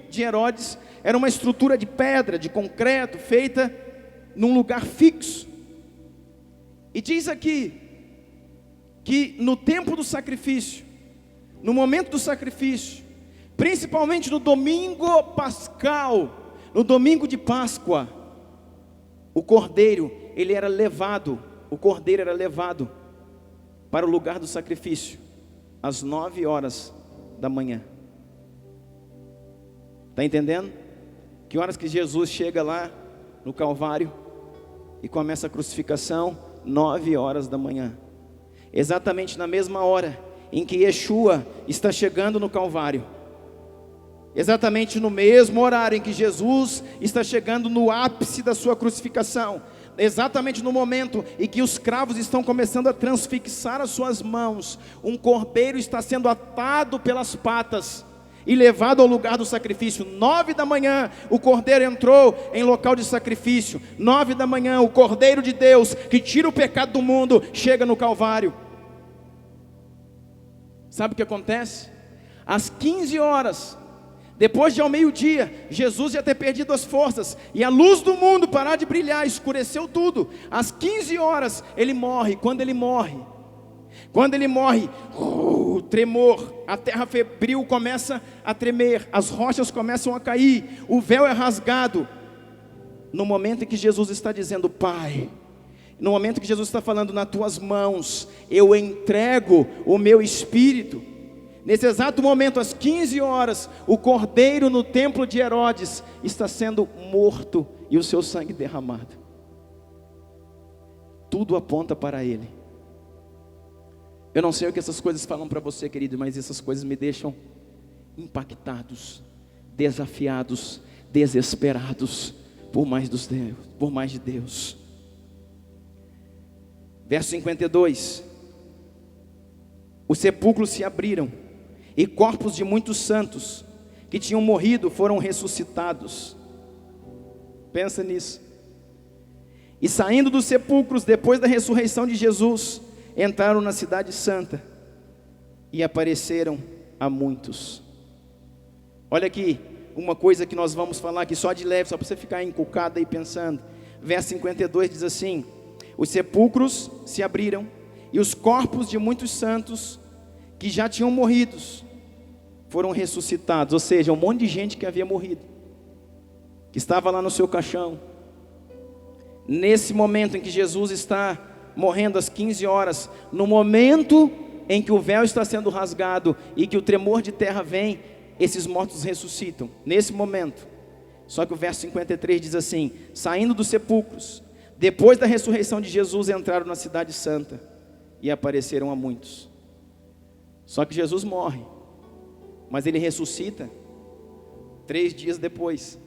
de Herodes era uma estrutura de pedra, de concreto, feita num lugar fixo. E diz aqui que no tempo do sacrifício, no momento do sacrifício, principalmente no domingo pascal, no domingo de Páscoa, o cordeiro era levado para o lugar do sacrifício às 9 horas da manhã. Está entendendo? Que horas que Jesus chega lá no Calvário e começa a crucificação? 9 horas da manhã. Exatamente na mesma hora em que Yeshua está chegando no Calvário. Exatamente no mesmo horário em que Jesus está chegando no ápice da sua crucificação. Exatamente no momento em que os cravos estão começando a transfixar as suas mãos, um cordeiro está sendo atado pelas patas e levado ao lugar do sacrifício. 9 da manhã, o cordeiro entrou em local de sacrifício. 9 da manhã, o cordeiro de Deus, que tira o pecado do mundo, chega no Calvário. Sabe o que acontece? Às 15 horas, depois de ao meio-dia, Jesus ia ter perdido as forças, e a luz do mundo parar de brilhar, escureceu tudo. Às 15 horas, ele morre. Quando ele morre, o tremor, a terra febril começa a tremer, as rochas começam a cair, o véu é rasgado. No momento em que Jesus está dizendo: Pai, no momento que Jesus está falando: nas tuas mãos eu entrego o meu espírito. Nesse exato momento, às 15 horas, o cordeiro no templo de Herodes está sendo morto e o seu sangue derramado. Tudo aponta para ele. Eu não sei o que essas coisas falam para você, querido, mas essas coisas me deixam impactados, desafiados, desesperados por mais de Deus. Verso 52. Os sepulcros se abriram e corpos de muitos santos que tinham morrido foram ressuscitados. Pensa nisso. E saindo dos sepulcros depois da ressurreição de Jesus, entraram na cidade santa e apareceram a muitos. Olha aqui, uma coisa que nós vamos falar aqui só de leve, só para você ficar encucado aí pensando. Verso 52 diz assim: os sepulcros se abriram e os corpos de muitos santos que já tinham morrido foram ressuscitados. Ou seja, um monte de gente que havia morrido, que estava lá no seu caixão. Nesse momento em que Jesus está morrendo às 15 horas, no momento em que o véu está sendo rasgado e que o tremor de terra vem, esses mortos ressuscitam, nesse momento. Só que o verso 53 diz assim: saindo dos sepulcros, depois da ressurreição de Jesus, entraram na cidade santa e apareceram a muitos. Só que Jesus morre, mas ele ressuscita 3 dias depois.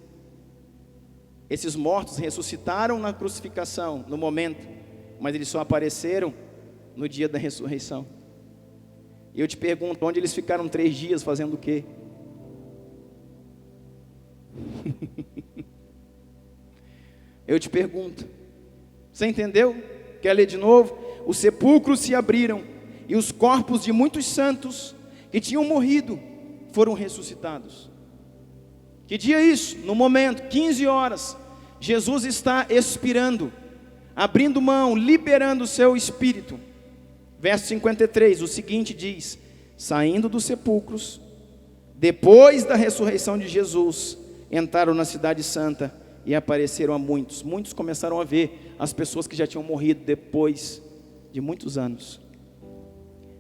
Esses mortos ressuscitaram na crucificação, no momento, mas eles só apareceram no dia da ressurreição. E eu te pergunto, onde eles ficaram 3 dias fazendo o quê? Eu te pergunto, você entendeu? Quer ler de novo? Os sepulcros se abriram e os corpos de muitos santos que tinham morrido foram ressuscitados. Que dia é isso? No momento, 15 horas, Jesus está expirando, abrindo mão, liberando o seu espírito. Verso 53, o seguinte diz: saindo dos sepulcros, depois da ressurreição de Jesus, entraram na cidade santa e apareceram a muitos. Muitos começaram a ver as pessoas que já tinham morrido depois de muitos anos.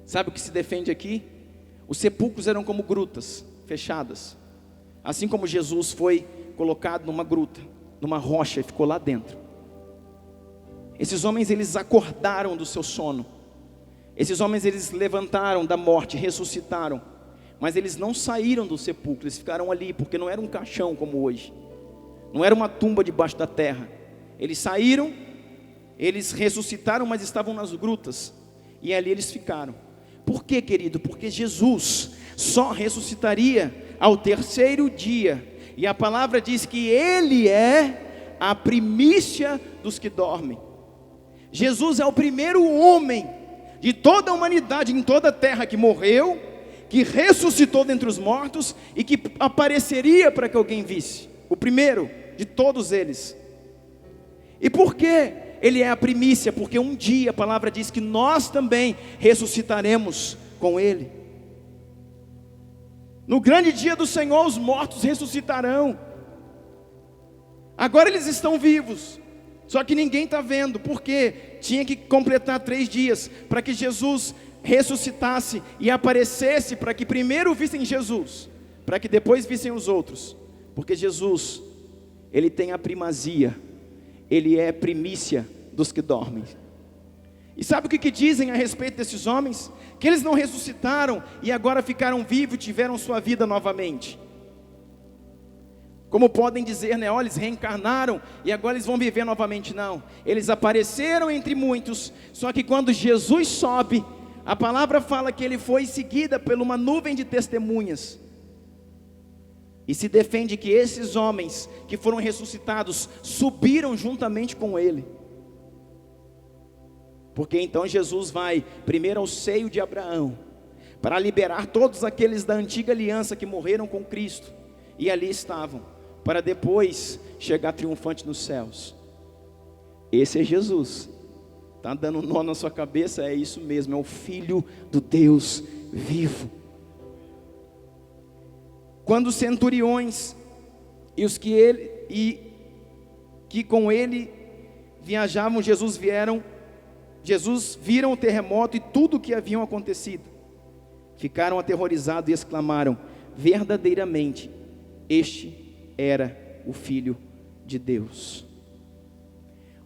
Sabe o que se defende aqui? Os sepulcros eram como grutas fechadas. Assim como Jesus foi colocado numa gruta, numa rocha, e ficou lá dentro. Esses homens, eles acordaram do seu sono. Esses homens, eles levantaram da morte, ressuscitaram. Mas eles não saíram do sepulcro, eles ficaram ali, porque não era um caixão como hoje. Não era uma tumba debaixo da terra. Eles saíram, eles ressuscitaram, mas estavam nas grutas. E ali eles ficaram. Por quê, querido? Porque Jesus só ressuscitaria ao terceiro dia. E a palavra diz que Ele é a primícia dos que dormem. Jesus é o primeiro homem de toda a humanidade, em toda a terra, que morreu, que ressuscitou dentre os mortos e que apareceria para que alguém visse. O primeiro de todos eles. E por que Ele é a primícia? Porque um dia a palavra diz que nós também ressuscitaremos com Ele. No grande dia do Senhor, os mortos ressuscitarão. Agora eles estão vivos, só que ninguém está vendo, porque tinha que completar 3 dias, para que Jesus ressuscitasse e aparecesse, para que primeiro vissem Jesus, para que depois vissem os outros. Porque Jesus, Ele tem a primazia, Ele é primícia dos que dormem. E sabe o que dizem a respeito desses homens? Que eles não ressuscitaram e agora ficaram vivos e tiveram sua vida novamente. Como podem dizer, né? Olha, eles reencarnaram e agora eles vão viver novamente. Não, eles apareceram entre muitos. Só que quando Jesus sobe, a palavra fala que Ele foi seguida por uma nuvem de testemunhas. E se defende que esses homens que foram ressuscitados subiram juntamente com Ele. Porque então Jesus vai primeiro ao seio de Abraão, para liberar todos aqueles da antiga aliança que morreram com Cristo, e ali estavam, para depois chegar triunfante nos céus. Esse é Jesus. Está dando nó na sua cabeça? É isso mesmo, é o Filho do Deus vivo. Quando os centuriões e os que com ele viajavam, Jesus viram o terremoto e tudo o que haviam acontecido. Ficaram aterrorizados e exclamaram: verdadeiramente, este era o Filho de Deus.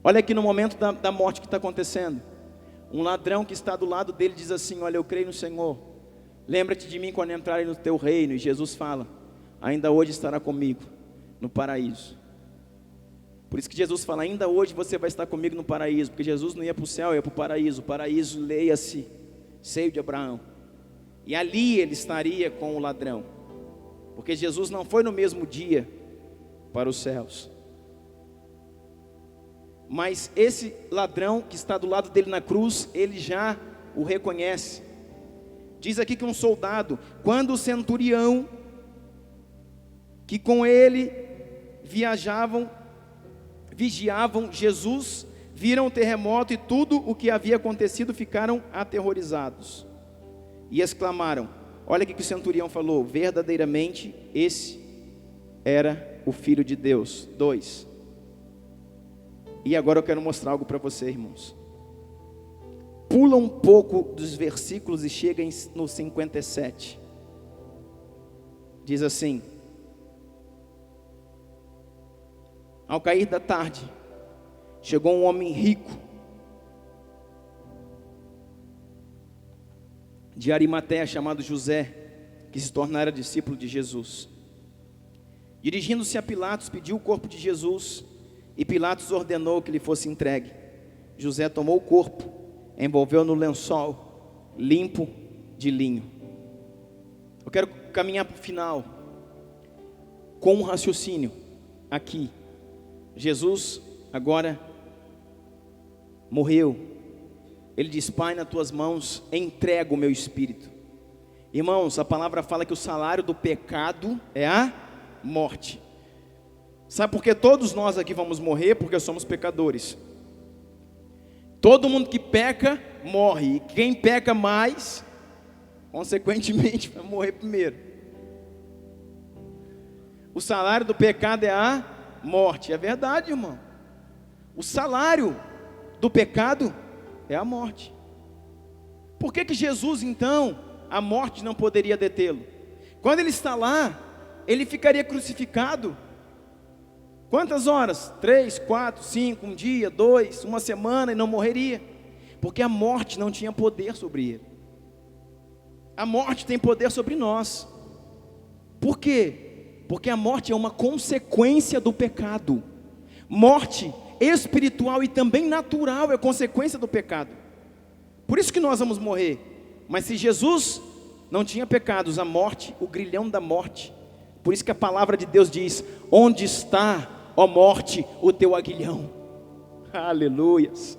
Olha aqui no momento da morte que está acontecendo. Um ladrão que está do lado dele diz assim: olha, eu creio no Senhor, lembra-te de mim quando entrarem no teu reino. E Jesus fala: ainda hoje estará comigo no paraíso. Por isso que Jesus fala: ainda hoje você vai estar comigo no paraíso. Porque Jesus não ia para o céu, ia para o paraíso. O paraíso, leia-se, seio de Abraão. E ali ele estaria com o ladrão. Porque Jesus não foi no mesmo dia para os céus. Mas esse ladrão que está do lado dele na cruz, ele já o reconhece. Diz aqui que um soldado, quando o centurião que com ele vigiavam Jesus, viram o terremoto e tudo o que havia acontecido, ficaram aterrorizados e exclamaram: olha o que o centurião falou: verdadeiramente esse era o Filho de Deus. 2. E agora eu quero mostrar algo para você, irmãos. Pula um pouco dos versículos e chega no 57. Diz assim: ao cair da tarde, chegou um homem rico de Arimateia, chamado José, que se tornara discípulo de Jesus. Dirigindo-se a Pilatos, pediu o corpo de Jesus, e Pilatos ordenou que lhe fosse entregue. José tomou o corpo, envolveu no lençol limpo de linho. Eu quero caminhar para o final com um raciocínio aqui. Jesus agora morreu, ele diz: Pai, nas tuas mãos entrego o meu espírito. Irmãos, a palavra fala que o salário do pecado é a morte. Sabe por que todos nós aqui vamos morrer? Porque somos pecadores. Todo mundo que peca, morre. E quem peca mais, consequentemente, vai morrer primeiro. O salário do pecado é a morte. É verdade, irmão. O salário do pecado é a morte. Por que Jesus, então, a morte não poderia detê-lo? Quando ele está lá, ele ficaria crucificado. Quantas horas? 3, 4, 5, um dia, 2, uma semana, e não morreria. Porque a morte não tinha poder sobre ele. A morte tem poder sobre nós. Por quê? Porque a morte é uma consequência do pecado. Morte espiritual e também natural é consequência do pecado. Por isso que nós vamos morrer. Mas se Jesus não tinha pecados, a morte, o grilhão da morte. Por isso que a palavra de Deus diz: onde está, ó morte, o teu aguilhão? Aleluias.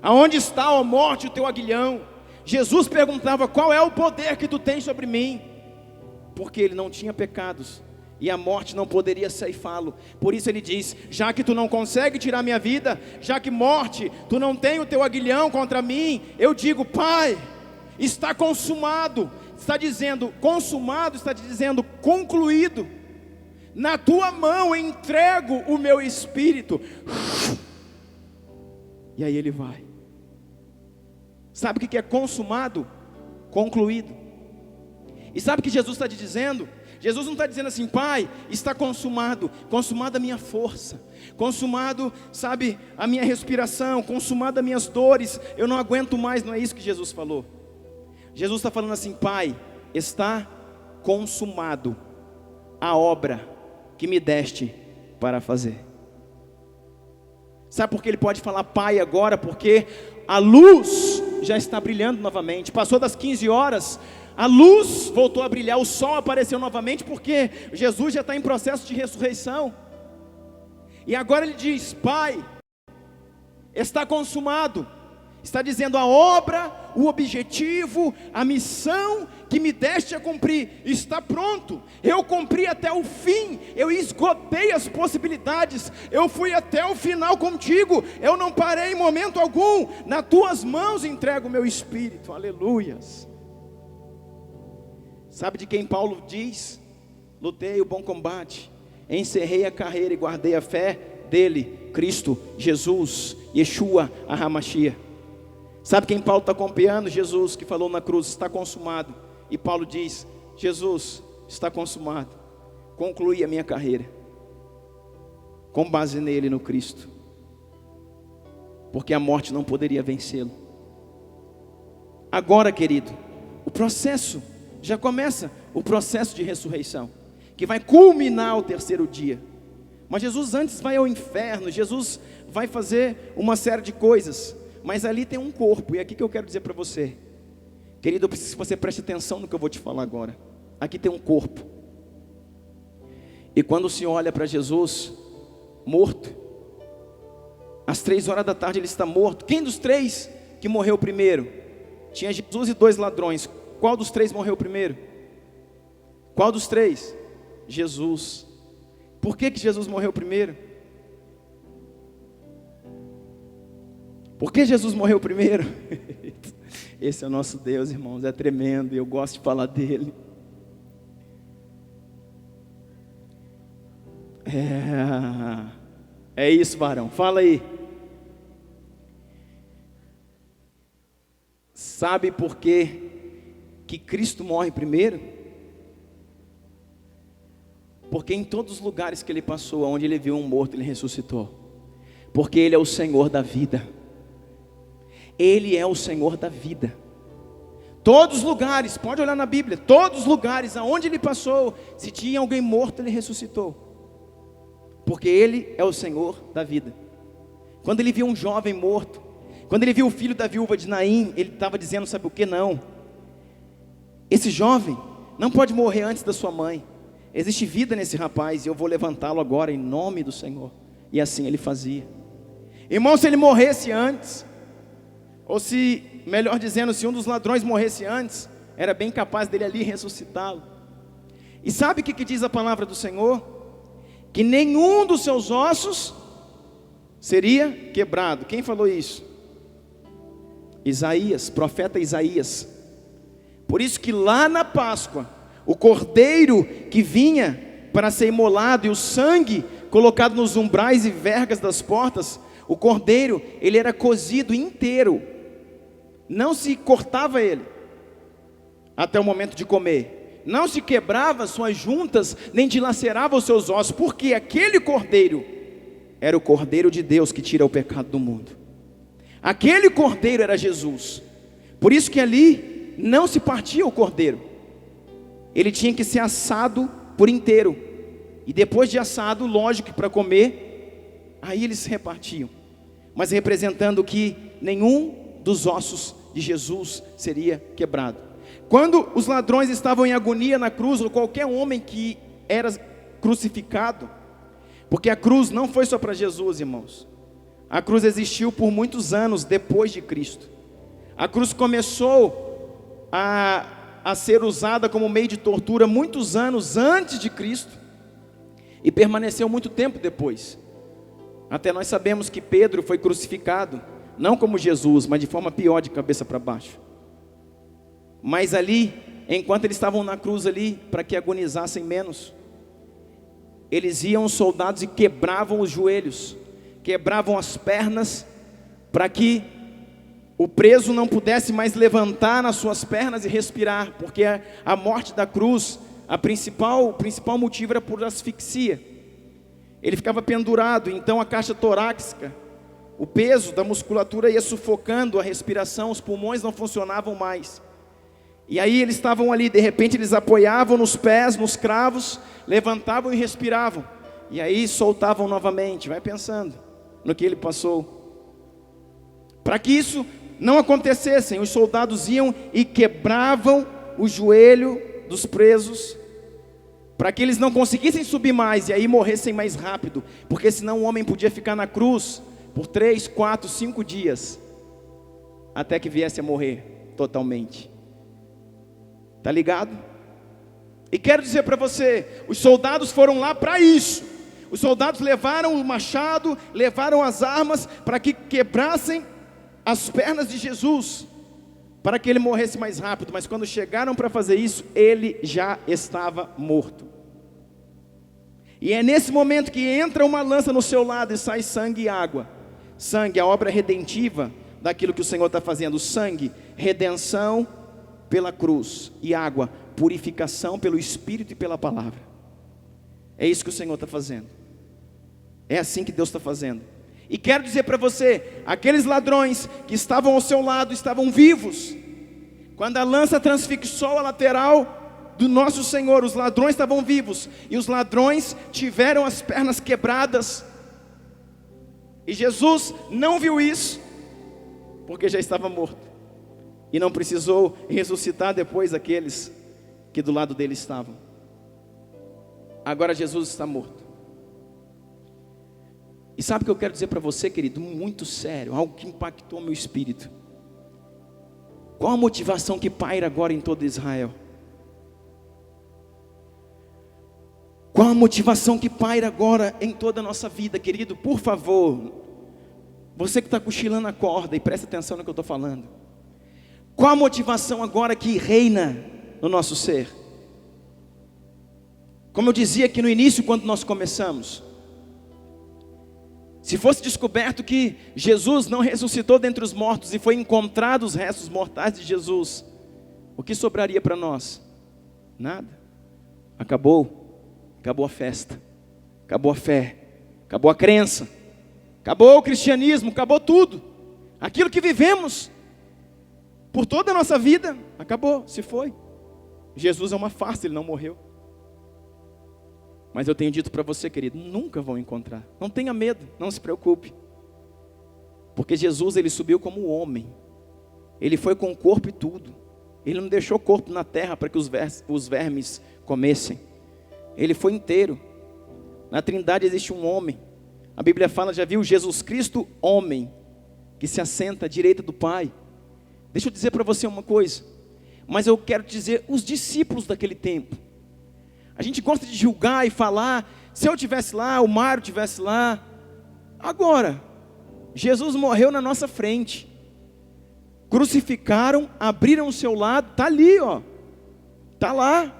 Aonde está, ó morte, o teu aguilhão? Jesus perguntava: qual é o poder que tu tens sobre mim? Porque ele não tinha pecados, e a morte não poderia ceifá-lo. Por isso ele diz: já que tu não consegue tirar minha vida, já que morte, tu não tem o teu aguilhão contra mim, eu digo: Pai, está consumado. Está dizendo consumado, está dizendo concluído. Na tua mão entrego o meu espírito. E aí ele vai. Sabe o que é consumado? Concluído. E sabe o que Jesus está te dizendo? Jesus não está dizendo assim: Pai, está consumado. Consumada a minha força, consumado, sabe, a minha respiração, consumada as minhas dores, eu não aguento mais. Não é isso que Jesus falou. Jesus está falando assim: Pai, está consumado a obra que me deste para fazer. Sabe por que ele pode falar Pai agora? Porque a luz já está brilhando novamente. Passou das 15 horas, a luz voltou a brilhar, o sol apareceu novamente, porque Jesus já está em processo de ressurreição. E agora ele diz: Pai, está consumado. Está dizendo: a obra, o objetivo, a missão que me deste a cumprir está pronto. Eu cumpri até o fim, eu esgotei as possibilidades, eu fui até o final contigo, eu não parei em momento algum. Nas tuas mãos entrego o meu espírito. Aleluias. Sabe de quem Paulo diz? Lutei o bom combate, encerrei a carreira e guardei a fé dele, Cristo Jesus, Yeshua HaMashiach. Sabe quem Paulo está copiando? Jesus, que falou na cruz: está consumado. E Paulo diz: Jesus, está consumado. Concluí a minha carreira com base nele, no Cristo, porque a morte não poderia vencê-lo. Agora, querido, o processo já começa, o processo de ressurreição, que vai culminar ao terceiro dia. Mas Jesus antes vai ao inferno, Jesus vai fazer uma série de coisas. Mas ali tem um corpo, e é aqui que eu quero dizer para você, querido, eu preciso que você preste atenção no que eu vou te falar agora. Aqui tem um corpo, e quando o Senhor olha para Jesus, morto, às 3 horas da tarde ele está morto. Quem dos 3 que morreu primeiro? Tinha Jesus e 2 ladrões. Qual dos 3 morreu primeiro? Qual dos 3? Jesus. Por que Jesus morreu primeiro? Por que Jesus morreu primeiro? Esse é o nosso Deus, irmãos, é tremendo, e eu gosto de falar dele. É isso, varão, fala aí. Sabe por que Cristo morre primeiro? Porque em todos os lugares que ele passou, onde ele viu um morto, ele ressuscitou. Porque ele é o Senhor da vida. Ele é o Senhor da vida. Todos os lugares, pode olhar na Bíblia, todos os lugares aonde ele passou, se tinha alguém morto, ele ressuscitou. Porque ele é o Senhor da vida. Quando ele viu um jovem morto, quando ele viu o filho da viúva de Naim, ele estava dizendo: sabe o que? Não, esse jovem não pode morrer antes da sua mãe. Existe vida nesse rapaz, e eu vou levantá-lo agora em nome do Senhor. E assim ele fazia. Irmão, se ele morresse antes, ou se, melhor dizendo, se um dos ladrões morresse antes, era bem capaz dele ali ressuscitá-lo. E sabe o que diz a palavra do Senhor? Que nenhum dos seus ossos seria quebrado. Quem falou isso? Isaías, profeta Isaías. Por isso que lá na Páscoa, o cordeiro que vinha para ser imolado e o sangue colocado nos umbrais e vergas das portas, o cordeiro, ele era cozido inteiro, não se cortava ele até o momento de comer, não se quebrava suas juntas, nem dilacerava os seus ossos, porque aquele cordeiro era o cordeiro de Deus que tira o pecado do mundo. Aquele cordeiro era Jesus. Por isso que ali não se partia o cordeiro, ele tinha que ser assado por inteiro, e depois de assado, lógico que para comer, aí eles se repartiam, mas representando que nenhum dos ossos de Jesus seria quebrado. Quando os ladrões estavam em agonia na cruz, ou qualquer homem que era crucificado, porque a cruz não foi só para Jesus, irmãos, a cruz existiu por muitos anos depois de Cristo. A cruz começou a ser usada como meio de tortura muitos anos antes de Cristo, e permaneceu muito tempo depois. Até nós sabemos que Pedro foi crucificado, não como Jesus, mas de forma pior, de cabeça para baixo. Mas ali, enquanto eles estavam na cruz ali, para que agonizassem menos, eles iam os soldados e quebravam os joelhos, quebravam as pernas, para que o preso não pudesse mais levantar nas suas pernas e respirar, porque a morte da cruz, o principal motivo era por asfixia. Ele ficava pendurado, então a caixa torácica, o peso da musculatura ia sufocando a respiração, os pulmões não funcionavam mais. E aí eles estavam ali, de repente eles apoiavam nos pés, nos cravos, levantavam e respiravam, e aí soltavam novamente. Vai pensando no que ele passou. Para que isso não acontecesse, os soldados iam e quebravam o joelho dos presos, para que eles não conseguissem subir mais, e aí morressem mais rápido, porque senão o homem podia ficar na cruz por 3, 4, 5 dias, até que viesse a morrer totalmente. Está ligado? E quero dizer para você, os soldados foram lá para isso. Os soldados levaram o machado, levaram as armas, para que quebrassem as pernas de Jesus, para que ele morresse mais rápido. Mas quando chegaram para fazer isso, ele já estava morto. E é nesse momento que entra uma lança no seu lado e sai sangue e água. Sangue, a obra redentiva daquilo que o Senhor está fazendo. Sangue, redenção pela cruz, e água, purificação pelo Espírito e pela palavra. É isso que o Senhor está fazendo. É assim que Deus está fazendo. E quero dizer para você, aqueles ladrões que estavam ao seu lado estavam vivos. Quando a lança transfixou a lateral do nosso Senhor, os ladrões estavam vivos, e os ladrões tiveram as pernas quebradas. E Jesus não viu isso, porque já estava morto, e não precisou ressuscitar depois aqueles que do lado dele estavam. Agora Jesus está morto. E sabe o que eu quero dizer para você, querido? Muito sério, algo que impactou meu espírito. Qual a motivação que paira agora em todo Israel? Qual a motivação que paira agora em toda a nossa vida, querido? Por favor, você que está cochilando, acorda e presta atenção no que eu estou falando. Qual a motivação agora que reina no nosso ser? Como eu dizia aqui no início, quando nós começamos, se fosse descoberto que Jesus não ressuscitou dentre os mortos e foi encontrado os restos mortais de Jesus, o que sobraria para nós? Nada. Acabou a festa, acabou a fé, acabou a crença, acabou o cristianismo, acabou tudo. Aquilo que vivemos por toda a nossa vida, acabou, se foi. Jesus é uma farsa, ele não morreu. Mas eu tenho dito para você, querido, nunca vão encontrar. Não tenha medo, não se preocupe. Porque Jesus, ele subiu como homem. Ele foi com o corpo e tudo. Ele não deixou o corpo na terra para que os vermes comessem. Ele foi inteiro. Na Trindade existe um homem A Bíblia fala, já viu Jesus Cristo, homem, que se assenta à direita do Pai. Deixa eu dizer para você uma coisa, mas eu quero dizer os discípulos daquele tempo. A gente gosta de julgar e falar, se eu estivesse lá, o Mário estivesse lá. Agora, Jesus morreu na nossa frente. Crucificaram, abriram o seu lado, está ali, ó. Está lá.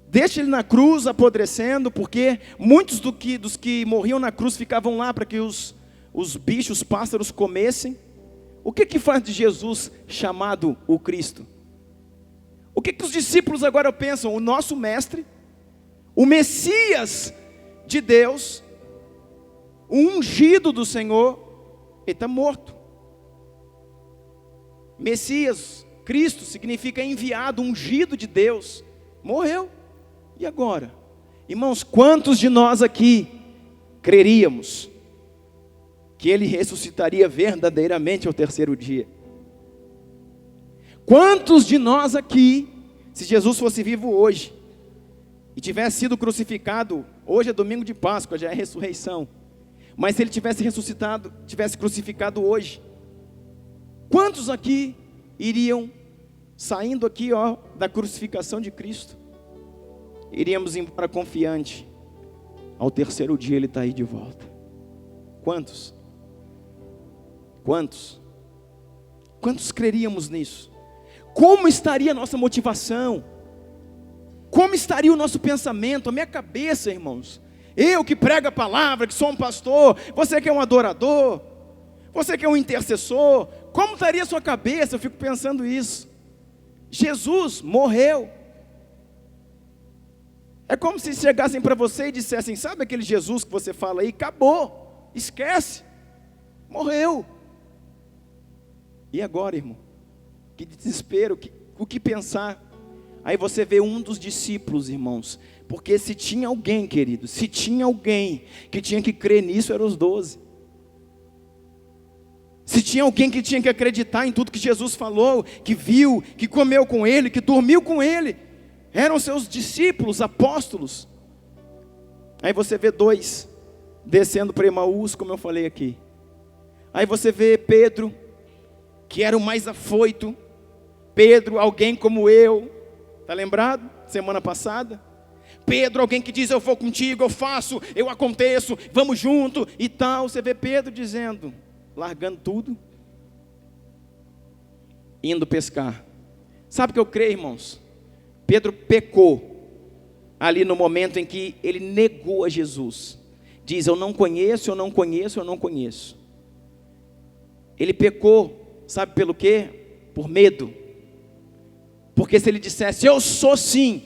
Deixa ele na cruz apodrecendo, porque muitos dos que morriam na cruz ficavam lá para que os bichos, os pássaros comessem. O que faz de Jesus chamado o Cristo? O que os discípulos agora pensam? O nosso mestre, o Messias de Deus, o ungido do Senhor, ele está morto. Messias, Cristo, significa enviado, ungido de Deus, morreu. E agora? Irmãos, quantos de nós aqui creríamos que ele ressuscitaria verdadeiramente ao terceiro dia? Quantos de nós aqui, se Jesus fosse vivo hoje e tivesse sido crucificado, hoje é domingo de Páscoa, já é ressurreição, mas se ele tivesse ressuscitado, tivesse crucificado hoje, quantos aqui iriam, saindo aqui ó, da crucificação de Cristo, iríamos embora confiante, ao terceiro dia ele está aí de volta? Quantos? Quantos? Quantos creríamos nisso? Como estaria a nossa motivação? Como estaria o nosso pensamento, a minha cabeça, irmãos? Eu que prego a palavra, que sou um pastor, você que é um adorador, você que é um intercessor, como estaria a sua cabeça? Eu fico pensando isso. Jesus morreu. É como se chegassem para você e dissessem, sabe aquele Jesus que você fala aí? Acabou, esquece, morreu. E agora, irmão? Que desespero, o que pensar? Aí você vê um dos discípulos, irmãos, porque se tinha alguém, querido, se tinha alguém que tinha que crer nisso, eram os 12. Se tinha alguém que tinha que acreditar em tudo que Jesus falou, que viu, que comeu com ele, que dormiu com ele, eram seus discípulos, apóstolos. Aí você vê 2 descendo para Emaús, como eu falei aqui. Aí você vê Pedro, que era o mais afoito. Pedro, alguém como eu, está lembrado? Semana passada. Pedro, alguém que diz, eu vou contigo, eu faço, eu aconteço, vamos junto e tal. Você vê Pedro dizendo, largando tudo, indo pescar. Sabe o que eu creio, irmãos? Pedro pecou ali no momento em que ele negou a Jesus. Diz, eu não conheço, eu não conheço, eu não conheço. Ele pecou, sabe pelo quê? Por medo. Porque se ele dissesse, eu sou sim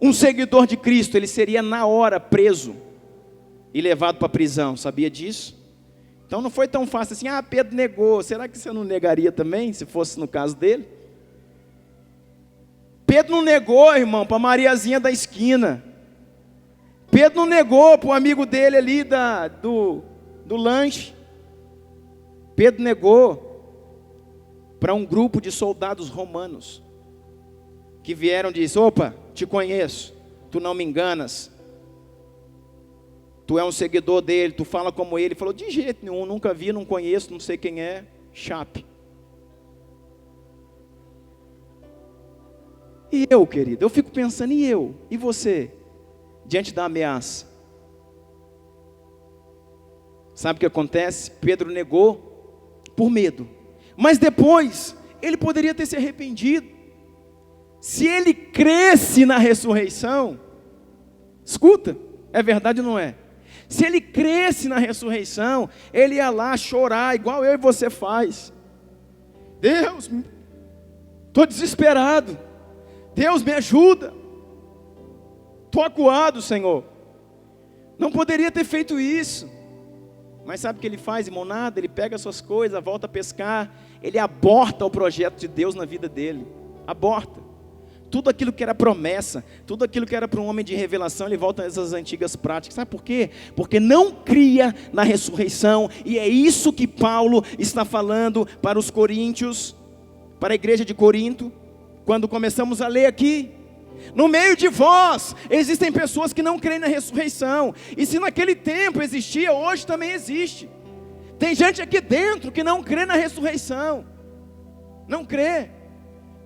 um seguidor de Cristo, ele seria na hora preso e levado para a prisão, sabia disso? Então não foi tão fácil assim, Pedro negou, será que você não negaria também, se fosse no caso dele? Pedro não negou, irmão, para Mariazinha da esquina. Pedro não negou para o amigo dele ali do lanche. Pedro negou para um grupo de soldados romanos, que vieram e disse, opa, te conheço, tu não me enganas, tu é um seguidor dele, tu fala como ele. Ele falou, de jeito nenhum, nunca vi, não conheço, não sei quem é, chape. E eu, querido, eu fico pensando, e eu? E você? Diante da ameaça. Sabe o que acontece? Pedro negou por medo. Mas depois, ele poderia ter se arrependido. Se ele cresce na ressurreição, escuta, é verdade ou não é? Se ele cresce na ressurreição, ele ia lá chorar, igual eu e você faz. Deus, estou desesperado. Deus, me ajuda. Estou acuado, Senhor. Não poderia ter feito isso. Mas sabe o que ele faz, irmão? Nada, ele pega as suas coisas, volta a pescar. Ele aborta o projeto de Deus na vida dele. Aborta. Tudo aquilo que era promessa, tudo aquilo que era para um homem de revelação, ele volta a essas antigas práticas. Sabe por quê? Porque não cria na ressurreição. E é isso que Paulo está falando para os coríntios, para a igreja de Corinto. Quando começamos a ler aqui, No meio de vós, existem pessoas que não creem na ressurreição. E se naquele tempo existia, hoje também existe. Tem gente aqui dentro que não crê na ressurreição. Não crê.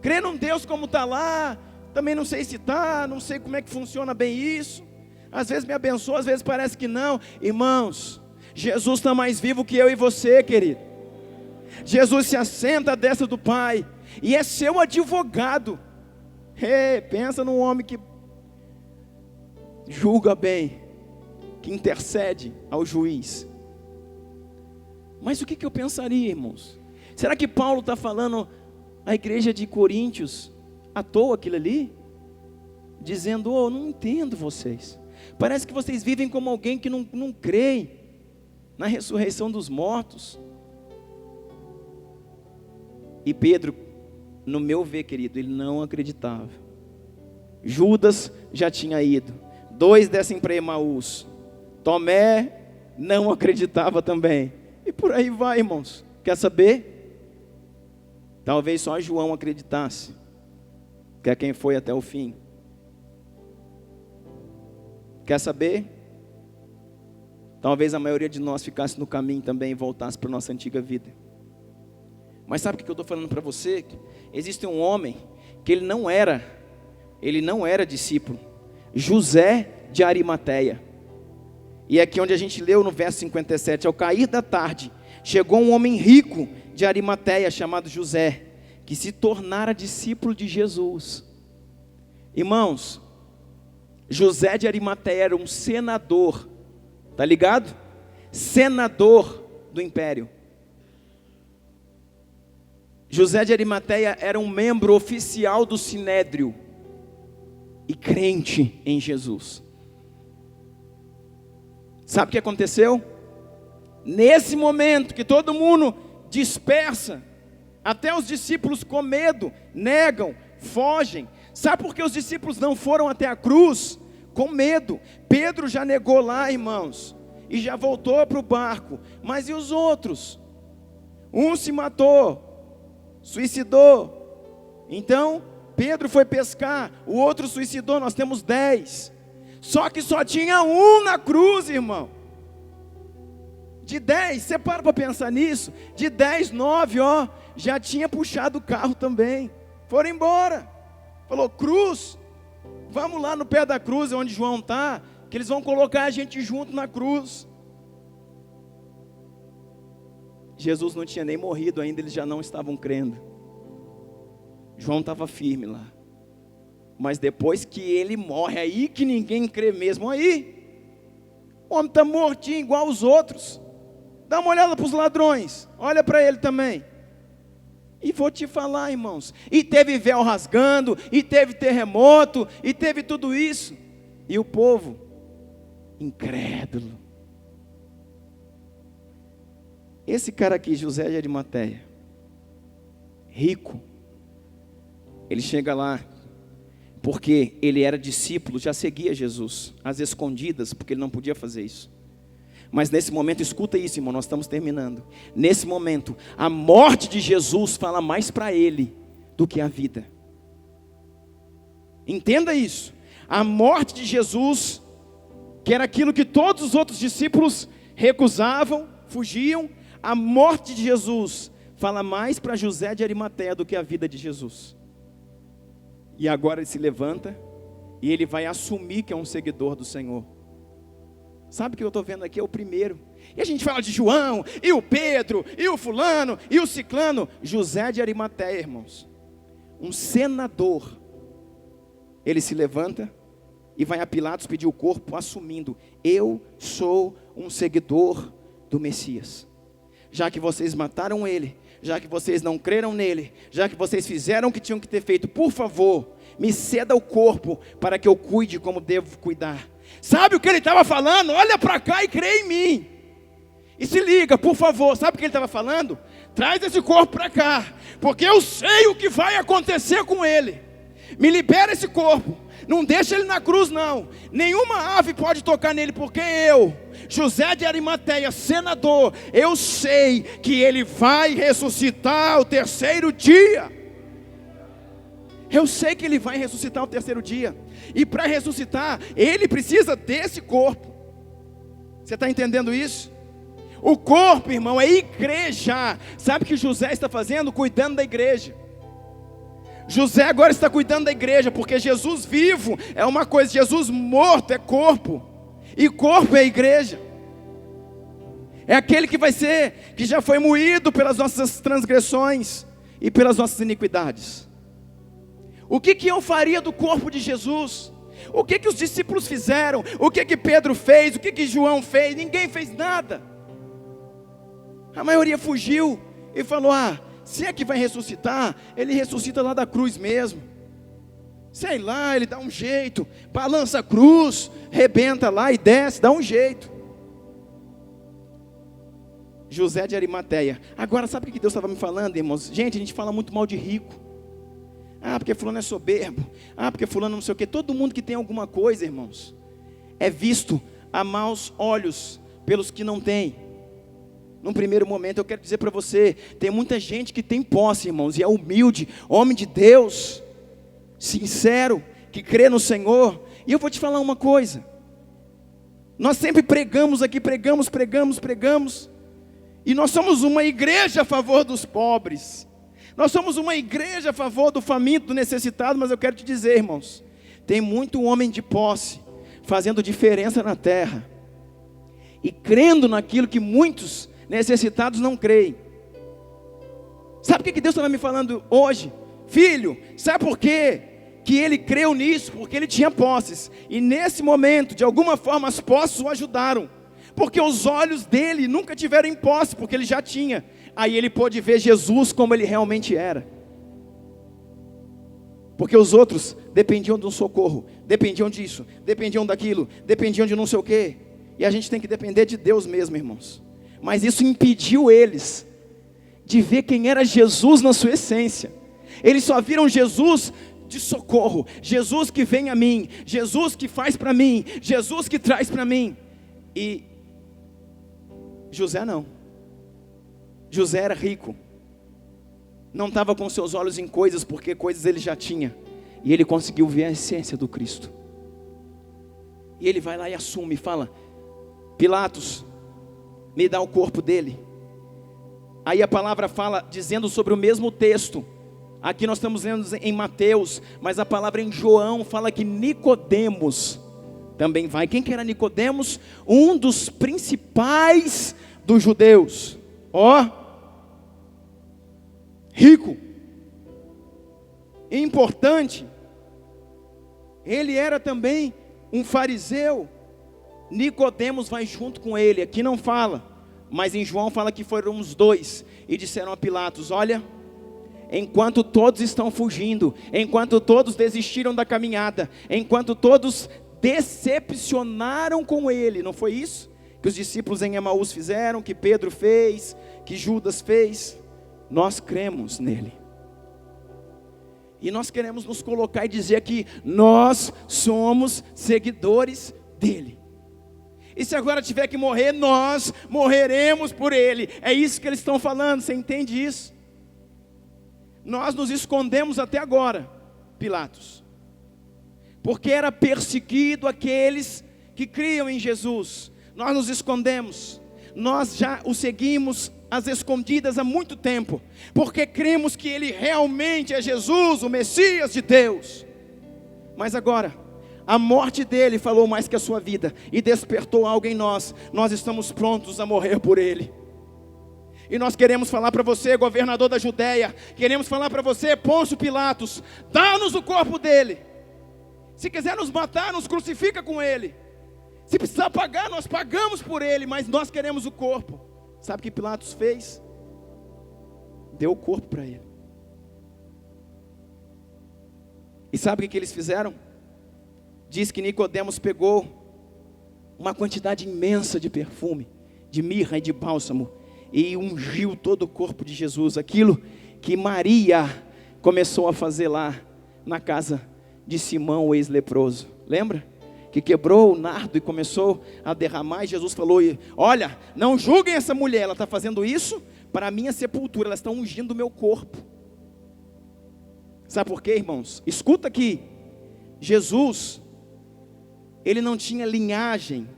Crê num Deus como está lá. Também não sei se está, não sei como é que funciona bem isso. Às vezes me abençoa, às vezes parece que não. Irmãos, Jesus está mais vivo que eu e você, querido. Jesus se assenta à destra do Pai e é seu advogado. Pensa num homem que julga bem, que intercede ao juiz. Mas o que eu pensaria, irmãos? Será que Paulo está falando à igreja de Coríntios à toa aquilo ali? Dizendo, não entendo vocês. Parece que vocês vivem como alguém que não crê na ressurreição dos mortos. E Pedro, no meu ver, querido, ele não acreditava. Judas já tinha ido. 2 descem para Emaús. Tomé não acreditava também. E por aí vai, irmãos. Quer saber? Talvez só João acreditasse, que é quem foi até o fim. Quer saber? Talvez a maioria de nós ficasse no caminho também e voltasse para a nossa antiga vida. Mas sabe o que eu estou falando para você? Existe um homem que ele não era discípulo. José de Arimateia. E aqui onde a gente leu no verso 57, ao cair da tarde, chegou um homem rico de Arimateia, chamado José, que se tornara discípulo de Jesus. Irmãos, José de Arimateia era um senador, tá ligado? Senador do império. José de Arimateia era um membro oficial do Sinédrio e crente em Jesus. Sabe o que aconteceu? Nesse momento que todo mundo dispersa, até os discípulos com medo, negam, fogem. Sabe por que os discípulos não foram até a cruz? Com medo. Pedro já negou lá, irmãos, e já voltou para o barco. Mas e os outros? Um se matou, suicidou. Então Pedro foi pescar, o outro suicidou. Nós temos 10. Só que só tinha um na cruz, irmão. De 10, você para pensar nisso. De 10, 9, já tinha puxado o carro também. Foram embora. Falou, cruz, vamos lá no pé da cruz, onde João está, que eles vão colocar a gente junto na cruz. Jesus não tinha nem morrido ainda, eles já não estavam crendo. João estava firme lá. Mas depois que ele morre, aí que ninguém crê mesmo. Aí, o homem está mortinho igual os outros. Dá uma olhada para os ladrões, olha para ele também. E vou te falar, irmãos, e teve véu rasgando, e teve terremoto, e teve tudo isso. E o povo, incrédulo. Esse cara aqui, José de Arimateia, rico, ele chega lá, porque ele era discípulo, já seguia Jesus, às escondidas, porque ele não podia fazer isso. Mas nesse momento, escuta isso, irmão, nós estamos terminando. Nesse momento, a morte de Jesus fala mais para ele do que a vida. Entenda isso. A morte de Jesus, que era aquilo que todos os outros discípulos recusavam, fugiam, a morte de Jesus fala mais para José de Arimateia do que a vida de Jesus. E agora ele se levanta e ele vai assumir que é um seguidor do Senhor. Sabe o que eu estou vendo aqui? É o primeiro. E a gente fala de João, e o Pedro, e o fulano, e o ciclano. José de Arimateia, irmãos, um senador. Ele se levanta e vai a Pilatos pedir o corpo, assumindo: eu sou um seguidor do Messias. Já que vocês mataram ele, já que vocês não creram nele, já que vocês fizeram o que tinham que ter feito, por favor, me ceda o corpo para que eu cuide como devo cuidar. Sabe o que ele estava falando? Olha para cá e crê em mim. E se liga, por favor, sabe o que ele estava falando? Traz esse corpo para cá, porque eu sei o que vai acontecer com ele. Me libera esse corpo, não deixa ele na cruz não. Nenhuma ave pode tocar nele, porque eu, José de Arimateia, senador, eu sei que ele vai ressuscitar ao terceiro dia. Eu sei que Ele vai ressuscitar ao terceiro dia. E para ressuscitar, Ele precisa desse corpo. Você está entendendo isso? O corpo, irmão, é igreja. Sabe o que José está fazendo? Cuidando da igreja. José agora está cuidando da igreja, porque Jesus vivo é uma coisa, Jesus morto é corpo. E corpo é a igreja. É aquele que vai ser, que já foi moído pelas nossas transgressões e pelas nossas iniquidades. O que eu faria do corpo de Jesus? O que os discípulos fizeram? O que Pedro fez? O que João fez? Ninguém fez nada. A maioria fugiu e falou: se é que vai ressuscitar, ele ressuscita lá da cruz mesmo. Sei lá, ele dá um jeito, balança a cruz, rebenta lá e desce, dá um jeito. José de Arimateia. Agora, sabe o que Deus estava me falando, irmãos? Gente, a gente fala muito mal de rico. Porque fulano é soberbo. Porque fulano não sei o quê. Todo mundo que tem alguma coisa, irmãos, é visto a maus olhos pelos que não têm. Num primeiro momento, eu quero dizer para você, tem muita gente que tem posse, irmãos, e é humilde, homem de Deus, sincero, que crê no Senhor. E eu vou te falar uma coisa. Nós sempre pregamos aqui, pregamos. E nós somos uma igreja a favor dos pobres. Nós somos uma igreja a favor do faminto, do necessitado. Mas eu quero te dizer, irmãos, tem muito homem de posse fazendo diferença na terra e crendo naquilo que muitos necessitados não creem. Sabe o que Deus estava me falando hoje? Filho, sabe por quê que ele creu nisso? Porque ele tinha posses. E nesse momento, de alguma forma, as posses o ajudaram. Porque os olhos dele nunca tiveram em posse, porque ele já tinha. Aí ele pôde ver Jesus como ele realmente era. Porque os outros dependiam de um socorro, dependiam disso, dependiam daquilo, dependiam de não sei o quê. E a gente tem que depender de Deus mesmo, irmãos. Mas isso impediu eles de ver quem era Jesus na sua essência. Eles só viram Jesus de socorro, Jesus que vem a mim, Jesus que faz para mim, Jesus que traz para mim. E José não. José era rico, não estava com seus olhos em coisas, porque coisas ele já tinha. E ele conseguiu ver a essência do Cristo. E ele vai lá e assume, e fala: Pilatos, me dá o corpo dele. Aí a palavra fala, dizendo sobre o mesmo texto. Aqui nós estamos lendo em Mateus, mas a palavra em João fala que Nicodemos também vai. Quem que era Nicodemos? Um dos principais dos judeus. Rico, importante. Ele era também um fariseu. Nicodemos vai junto com ele. Aqui não fala, mas em João fala que foram os dois e disseram a Pilatos: olha, enquanto todos estão fugindo, enquanto todos desistiram da caminhada, enquanto todos decepcionaram com ele, não foi isso que os discípulos em Emaús fizeram, que Pedro fez, que Judas fez? Nós cremos nele. E nós queremos nos colocar e dizer que nós somos seguidores dele. E se agora tiver que morrer, nós morreremos por ele. É isso que eles estão falando, você entende isso? Nós nos escondemos até agora, Pilatos, porque era perseguido aqueles que criam em Jesus. Nós nos escondemos, nós já o seguimos às escondidas há muito tempo, porque cremos que ele realmente é Jesus, o Messias de Deus. Mas agora, a morte dele falou mais que a sua vida, e despertou algo em nós. Nós estamos prontos a morrer por ele. E nós queremos falar para você, governador da Judeia, queremos falar para você, Pôncio Pilatos: dá-nos o corpo dele. Se quiser nos matar, nos crucifica com ele. Se precisar pagar, nós pagamos por ele, mas nós queremos o corpo. Sabe o que Pilatos fez? Deu o corpo para ele. E sabe o que eles fizeram? Diz que Nicodemos pegou uma quantidade imensa de perfume, de mirra e de bálsamo, e ungiu todo o corpo de Jesus. Aquilo que Maria começou a fazer lá na casa de Simão, o ex-leproso. Lembra? Que quebrou o nardo e começou a derramar. E Jesus falou: olha, não julguem essa mulher, ela está fazendo isso para a minha sepultura, ela está ungindo o meu corpo. Sabe por quê, irmãos? Escuta aqui. Jesus, ele não tinha linhagem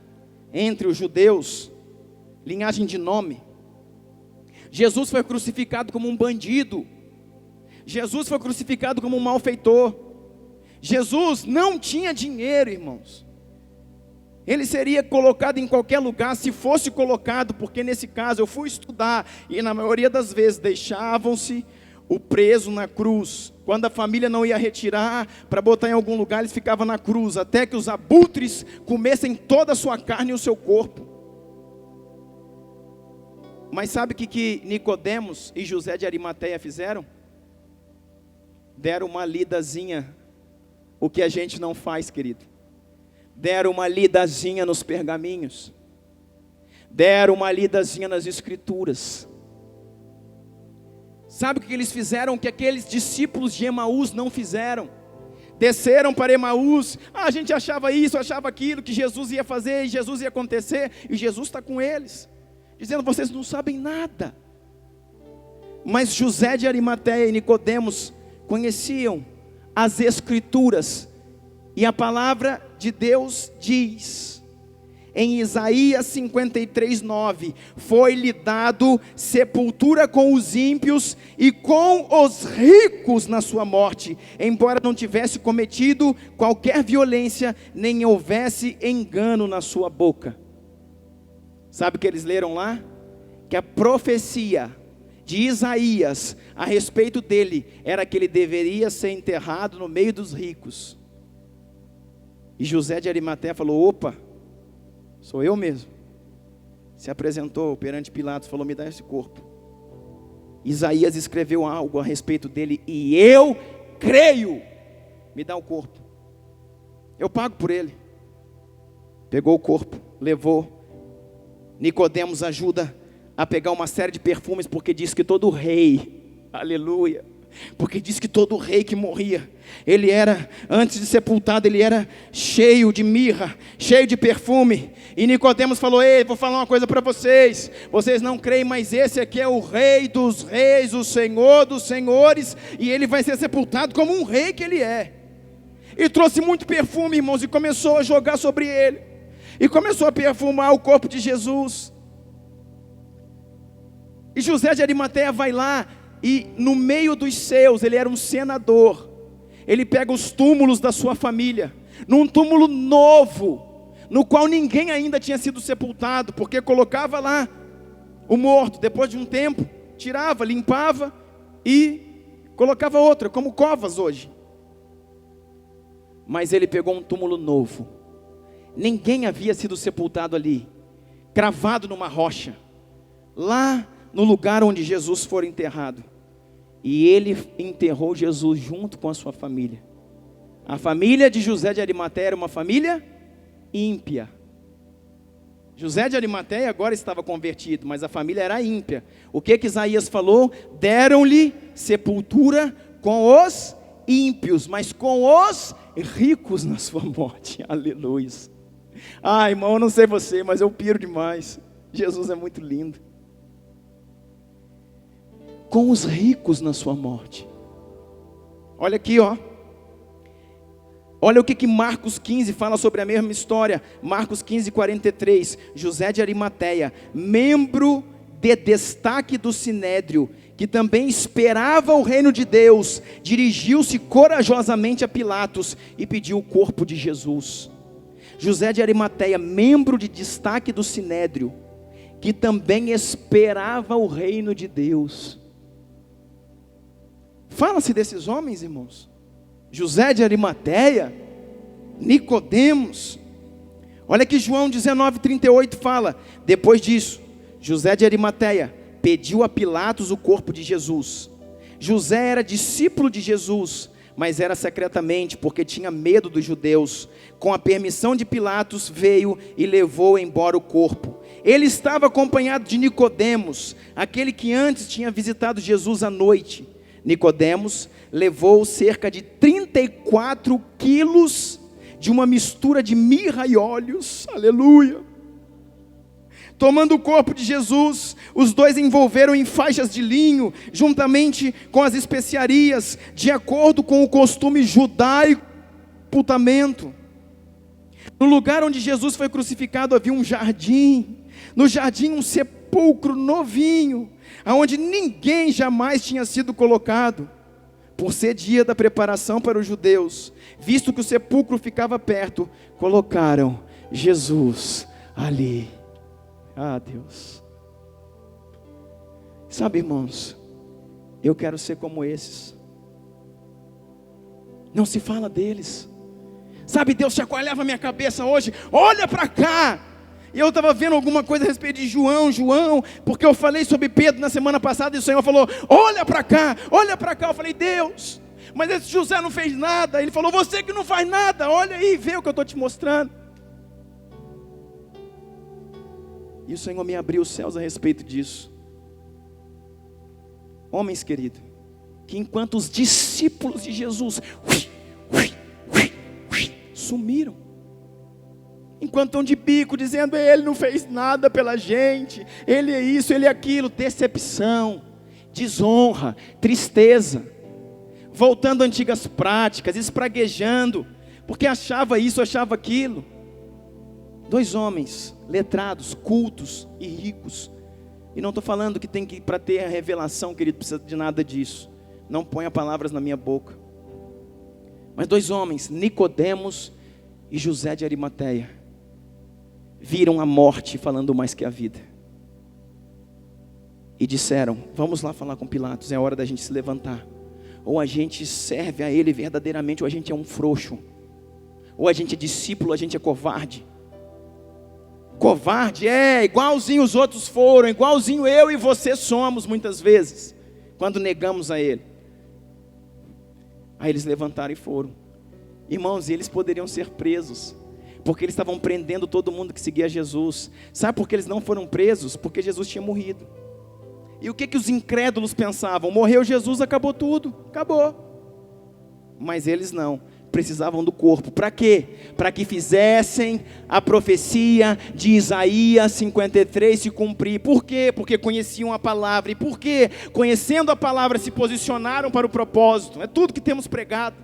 entre os judeus, linhagem de nome. Jesus foi crucificado como um bandido. Jesus foi crucificado como um malfeitor. Jesus não tinha dinheiro, irmãos. Ele seria colocado em qualquer lugar, se fosse colocado, porque nesse caso eu fui estudar, e na maioria das vezes deixavam-se o preso na cruz. Quando a família não ia retirar para botar em algum lugar, eles ficavam na cruz, até que os abutres comessem toda a sua carne e o seu corpo. Mas sabe o que Nicodemos e José de Arimateia fizeram? Deram uma lidazinha, o que a gente não faz, querido. Deram uma lidazinha nos pergaminhos, deram uma lidazinha nas escrituras. Sabe o que eles fizeram? Que aqueles discípulos de Emaús não fizeram. Desceram para Emaús, a gente achava isso, achava aquilo, que Jesus ia fazer, e Jesus ia acontecer, e Jesus está com eles, dizendo, vocês não sabem nada. Mas José de Arimateia e Nicodemos conheciam as escrituras, e a palavra de Deus diz, em Isaías 53:9, foi-lhe dado sepultura com os ímpios e com os ricos na sua morte, embora não tivesse cometido qualquer violência, nem houvesse engano na sua boca. Sabe o que eles leram lá? Que a profecia de Isaías a respeito dele era que ele deveria ser enterrado no meio dos ricos. E José de Arimateia falou, opa, sou eu mesmo. Se apresentou perante Pilatos, falou, me dá esse corpo. Isaías escreveu algo a respeito dele, e eu creio, me dá o corpo, eu pago por ele. Pegou o corpo, levou. Nicodemos ajuda a pegar uma série de perfumes, porque diz que todo rei, aleluia, porque diz que todo rei que morria, ele era, antes de sepultado, ele era cheio de mirra, cheio de perfume. E Nicodemos falou, ei, vou falar uma coisa para vocês, vocês não creem, mas esse aqui é o rei dos reis, o senhor dos senhores, e ele vai ser sepultado como um rei que ele é. E trouxe muito perfume, irmãos, e começou a jogar sobre ele, e começou a perfumar o corpo de Jesus. E José de Arimateia vai lá, e no meio dos seus, ele era um senador, ele pega os túmulos da sua família, num túmulo novo, no qual ninguém ainda tinha sido sepultado, porque colocava lá o morto, depois de um tempo, tirava, limpava, e colocava outra, como covas hoje. Mas ele pegou um túmulo novo, ninguém havia sido sepultado ali, cravado numa rocha, lá no lugar onde Jesus foi enterrado. E ele enterrou Jesus junto com a sua família. A família de José de Arimateia era uma família ímpia. José de Arimateia agora estava convertido, mas a família era ímpia. O que Isaías falou? Deram-lhe sepultura com os ímpios, mas com os ricos na sua morte. Aleluia. Ah, irmão, eu não sei você, mas eu piro demais. Jesus é muito lindo. Com os ricos na sua morte. Olha aqui, ó. Olha o que Marcos 15 fala sobre a mesma história. Marcos 15:43. José de Arimateia, membro de destaque do Sinédrio, que também esperava o reino de Deus, dirigiu-se corajosamente a Pilatos e pediu o corpo de Jesus. José de Arimateia, membro de destaque do Sinédrio, que também esperava o reino de Deus. Fala-se desses homens, irmãos. José de Arimateia, Nicodemos. Olha que João 19:38 fala. Depois disso, José de Arimateia pediu a Pilatos o corpo de Jesus. José era discípulo de Jesus, mas era secretamente, porque tinha medo dos judeus. Com a permissão de Pilatos, veio e levou embora o corpo. Ele estava acompanhado de Nicodemos, aquele que antes tinha visitado Jesus à noite. Nicodemos levou cerca de 34 quilos de uma mistura de mirra e óleos, aleluia, Tomando o corpo de Jesus, os dois envolveram em faixas de linho, juntamente com as especiarias, de acordo com o costume judaico do sepultamento. No lugar onde Jesus foi crucificado havia um jardim. No jardim um sepulcro novinho, aonde ninguém jamais tinha sido colocado. Por ser dia da preparação para os judeus, visto que o sepulcro ficava perto, colocaram Jesus ali. Ah, Deus. Sabe, irmãos, eu quero ser como esses. Não se fala deles. Sabe, Deus chacoalhava a minha cabeça hoje. Olha para cá. E eu estava vendo alguma coisa a respeito de João, porque eu falei sobre Pedro na semana passada, e o Senhor falou, olha para cá, olha para cá. Eu falei, Deus, mas esse José não fez nada. Ele falou, você que não faz nada, olha aí, vê o que eu estou te mostrando. E o Senhor me abriu os céus a respeito disso. Homens queridos, que enquanto os discípulos de Jesus sumiram, enquanto estão de bico, dizendo, ele não fez nada pela gente, ele é isso, ele é aquilo, decepção, desonra, tristeza, voltando a antigas práticas, espraguejando, porque achava isso, achava aquilo. Dois homens, letrados, cultos e ricos, e não estou falando que tem que, para ter a revelação, querido, precisa de nada disso, não ponha palavras na minha boca, mas dois homens, Nicodemos e José de Arimateia, viram a morte falando mais que a vida, e disseram, vamos lá falar com Pilatos, é hora da gente se levantar, ou a gente serve a ele verdadeiramente, ou a gente é um frouxo, ou a gente é discípulo, ou a gente é covarde. Covarde é igualzinho os outros foram, igualzinho eu e você somos muitas vezes, quando negamos a ele. Aí eles levantaram e foram. Irmãos, eles poderiam ser presos, porque eles estavam prendendo todo mundo que seguia Jesus. Sabe por que eles não foram presos? Porque Jesus tinha morrido. E o que os incrédulos pensavam? Morreu Jesus, acabou tudo, acabou. Mas eles não, precisavam do corpo. Para quê? Para que fizessem a profecia de Isaías 53 se cumprir. Por quê? Porque conheciam a palavra. E por quê? Conhecendo a palavra se posicionaram para o propósito. É tudo que temos pregado.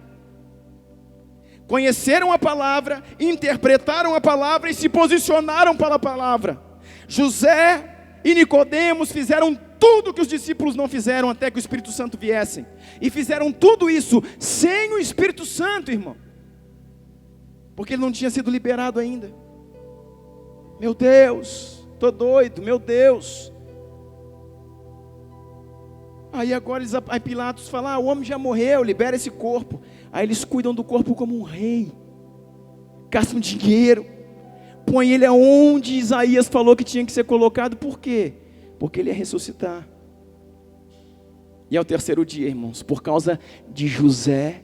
Conheceram a palavra, interpretaram a palavra e se posicionaram para a palavra. José e Nicodemos fizeram tudo que os discípulos não fizeram até que o Espírito Santo viesse. E fizeram tudo isso sem o Espírito Santo, irmão. Porque ele não tinha sido liberado ainda. Meu Deus, estou doido, meu Deus. Aí agora aí Pilatos fala, o homem já morreu, libera esse corpo. Aí eles cuidam do corpo como um rei. Gastam dinheiro. Põe ele aonde Isaías falou que tinha que ser colocado. Por quê? Porque ele ia ressuscitar. E ao terceiro dia, irmãos, por causa de José,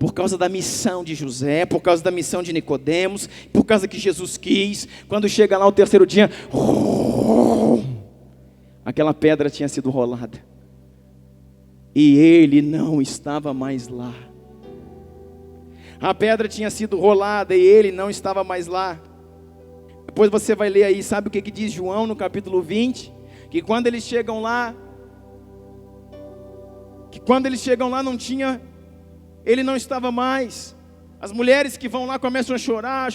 por causa da missão de José, por causa da missão de Nicodemos, por causa que Jesus quis, quando chega lá o terceiro dia, aquela pedra tinha sido rolada. E ele não estava mais lá. A pedra tinha sido rolada e ele não estava mais lá. Depois você vai ler aí, sabe o que diz João no capítulo 20? Que quando eles chegam lá, não tinha, ele não estava mais. As mulheres que vão lá começam a chorar.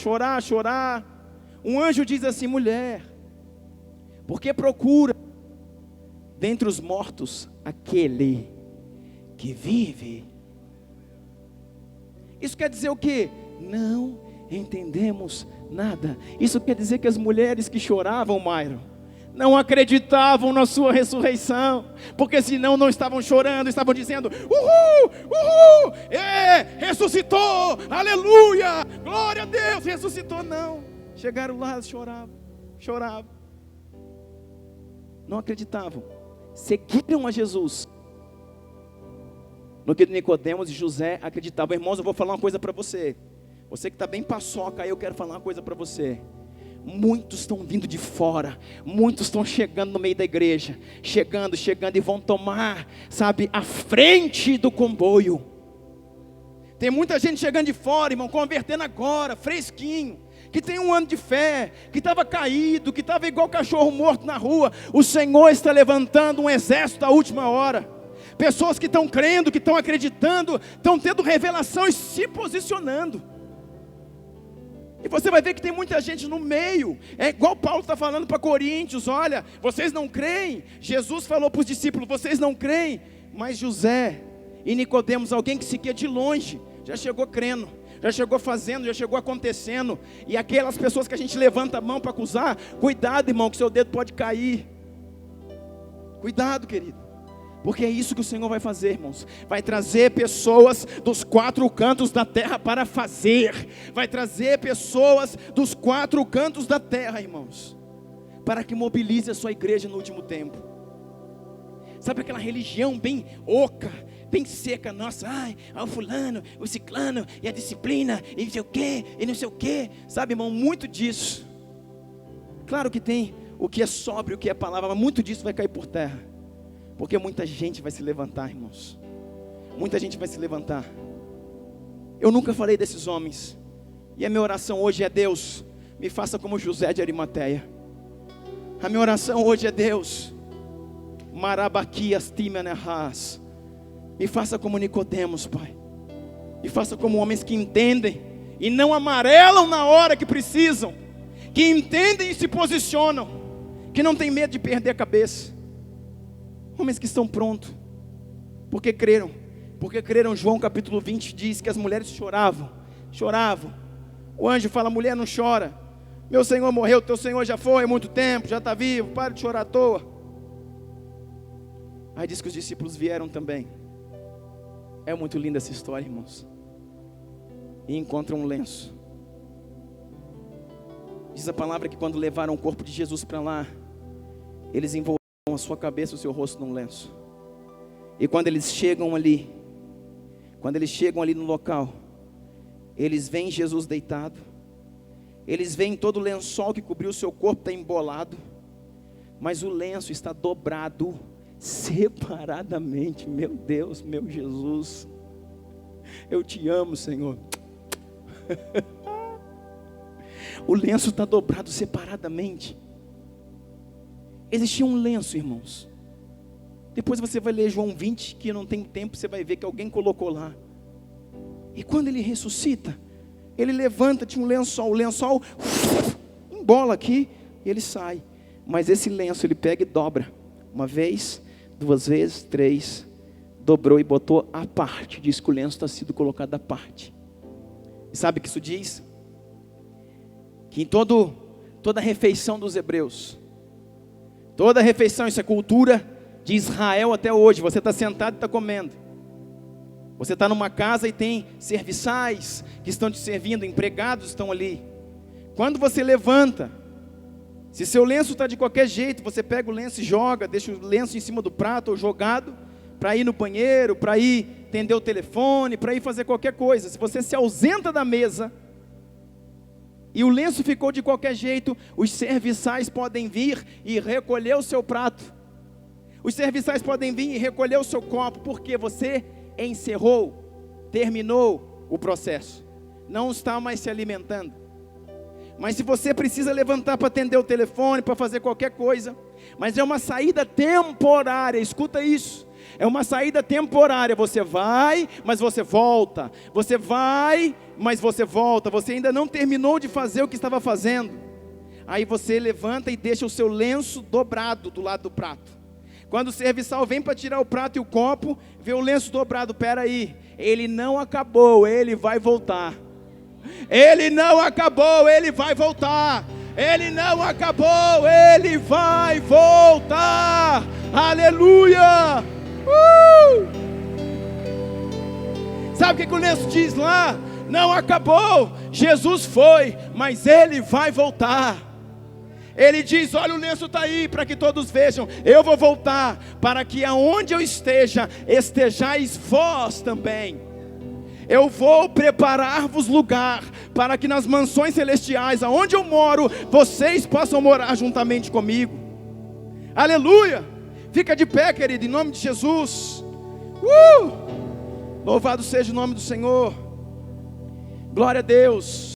Um anjo diz assim, mulher, por que procura dentre os mortos aquele que vive? Isso quer dizer o quê? Não entendemos nada. Isso quer dizer que as mulheres que choravam, Mairo, não acreditavam na sua ressurreição, porque senão não estavam chorando, estavam dizendo, uhul, ressuscitou, aleluia, glória a Deus, ressuscitou. Não, chegaram lá, choravam, não acreditavam, seguiram a Jesus, no que Nicodemos e José acreditavam. Irmãos, eu vou falar uma coisa para você, você que está bem paçoca aí, eu quero falar uma coisa para você. Muitos estão vindo de fora, muitos estão chegando no meio da igreja, chegando e vão tomar, sabe, a frente do comboio. Tem muita gente chegando de fora, irmão, convertendo agora, fresquinho, que tem um ano de fé, que estava caído, que estava igual cachorro morto na rua. O Senhor está levantando um exército da última hora. Pessoas que estão crendo, que estão acreditando, estão tendo revelação e se posicionando. E você vai ver que tem muita gente no meio. É igual Paulo está falando para Coríntios: olha, vocês não creem. Jesus falou para os discípulos: vocês não creem. Mas José e Nicodemos, alguém que seguia de longe, já chegou crendo, já chegou fazendo, já chegou acontecendo. E aquelas pessoas que a gente levanta a mão para acusar, cuidado, irmão, que seu dedo pode cair. Cuidado, querido. Porque é isso que o Senhor vai fazer, irmãos. Vai trazer pessoas dos 4 cantos da terra para fazer. Vai trazer pessoas dos 4 cantos da terra, irmãos, para que mobilize a sua igreja no último tempo. Sabe aquela religião bem oca, bem seca, nossa, o fulano, o ciclano, e a disciplina, e não sei o quê, e não sei o quê. Sabe, irmão, muito disso. Claro que tem o que é sóbrio, o que é palavra, mas muito disso vai cair por terra. Porque muita gente vai se levantar, irmãos. Muita gente vai se levantar. Eu nunca falei desses homens. E a minha oração hoje é: Deus, me faça como José de Arimateia. A minha oração hoje é: Deus, Marabaquias Timanahas, me faça como Nicodemos, Pai. Me faça como homens que entendem e não amarelam na hora que precisam, que entendem e se posicionam, que não tem medo de perder a cabeça. Homens que estão prontos, porque creram. João capítulo 20 diz que as mulheres choravam. O anjo fala: mulher, não chora, meu Senhor morreu, teu Senhor já foi há muito tempo, já está vivo, para de chorar à toa. Aí diz que os discípulos vieram também. É muito linda essa história, irmãos. E encontram um lenço. Diz a palavra que quando levaram o corpo de Jesus para lá, eles envolveram a sua cabeça, o seu rosto num lenço. E quando eles chegam ali no local, eles veem Jesus deitado, eles veem todo o lençol que cobriu o seu corpo está embolado, mas o lenço está dobrado separadamente. Meu Deus, meu Jesus, eu te amo, Senhor. O lenço está dobrado separadamente. Existia um lenço, irmãos. Depois você vai ler João 20, que não tem tempo, você vai ver que alguém colocou lá. E quando ele ressuscita, ele levanta, tinha um lençol, o lençol embola aqui e ele sai. Mas esse lenço ele pega e dobra. Uma vez, 2 vezes, 3, dobrou e botou à parte. Diz que o lenço está sido colocado à parte. E sabe o que isso diz? Que em toda a refeição dos hebreus, toda a refeição, isso é cultura de Israel até hoje. Você está sentado e está comendo. Você está numa casa e tem serviçais que estão te servindo, empregados estão ali. Quando você levanta, se seu lenço está de qualquer jeito, você pega o lenço e joga, deixa o lenço em cima do prato ou jogado, para ir no banheiro, para ir atender o telefone, para ir fazer qualquer coisa. Se você se ausenta da mesa e o lenço ficou de qualquer jeito, os serviçais podem vir e recolher o seu prato. Os serviçais podem vir e recolher o seu copo, porque você encerrou, terminou o processo, não está mais se alimentando. Mas se você precisa levantar para atender o telefone, para fazer qualquer coisa, mas é uma saída temporária, escuta isso, é uma saída temporária. Você vai, mas você volta, você vai, mas você volta, você ainda não terminou de fazer o que estava fazendo. Aí você levanta e deixa o seu lenço dobrado do lado do prato. Quando o serviçal vem para tirar o prato e o copo, vê o lenço dobrado. Espera aí, ele não acabou, ele vai voltar. Ele não acabou, ele vai voltar. Ele não acabou, ele vai voltar. Aleluia! Sabe o que o lenço diz lá? Não acabou, Jesus foi, mas ele vai voltar. Ele diz: olha, o lenço está aí para que todos vejam. Eu vou voltar para que aonde eu esteja, estejais vós também. Eu vou preparar-vos lugar para que nas mansões celestiais, aonde eu moro, vocês possam morar juntamente comigo. Aleluia! Fica de pé, querido, em nome de Jesus. Louvado seja o nome do Senhor. Glória a Deus.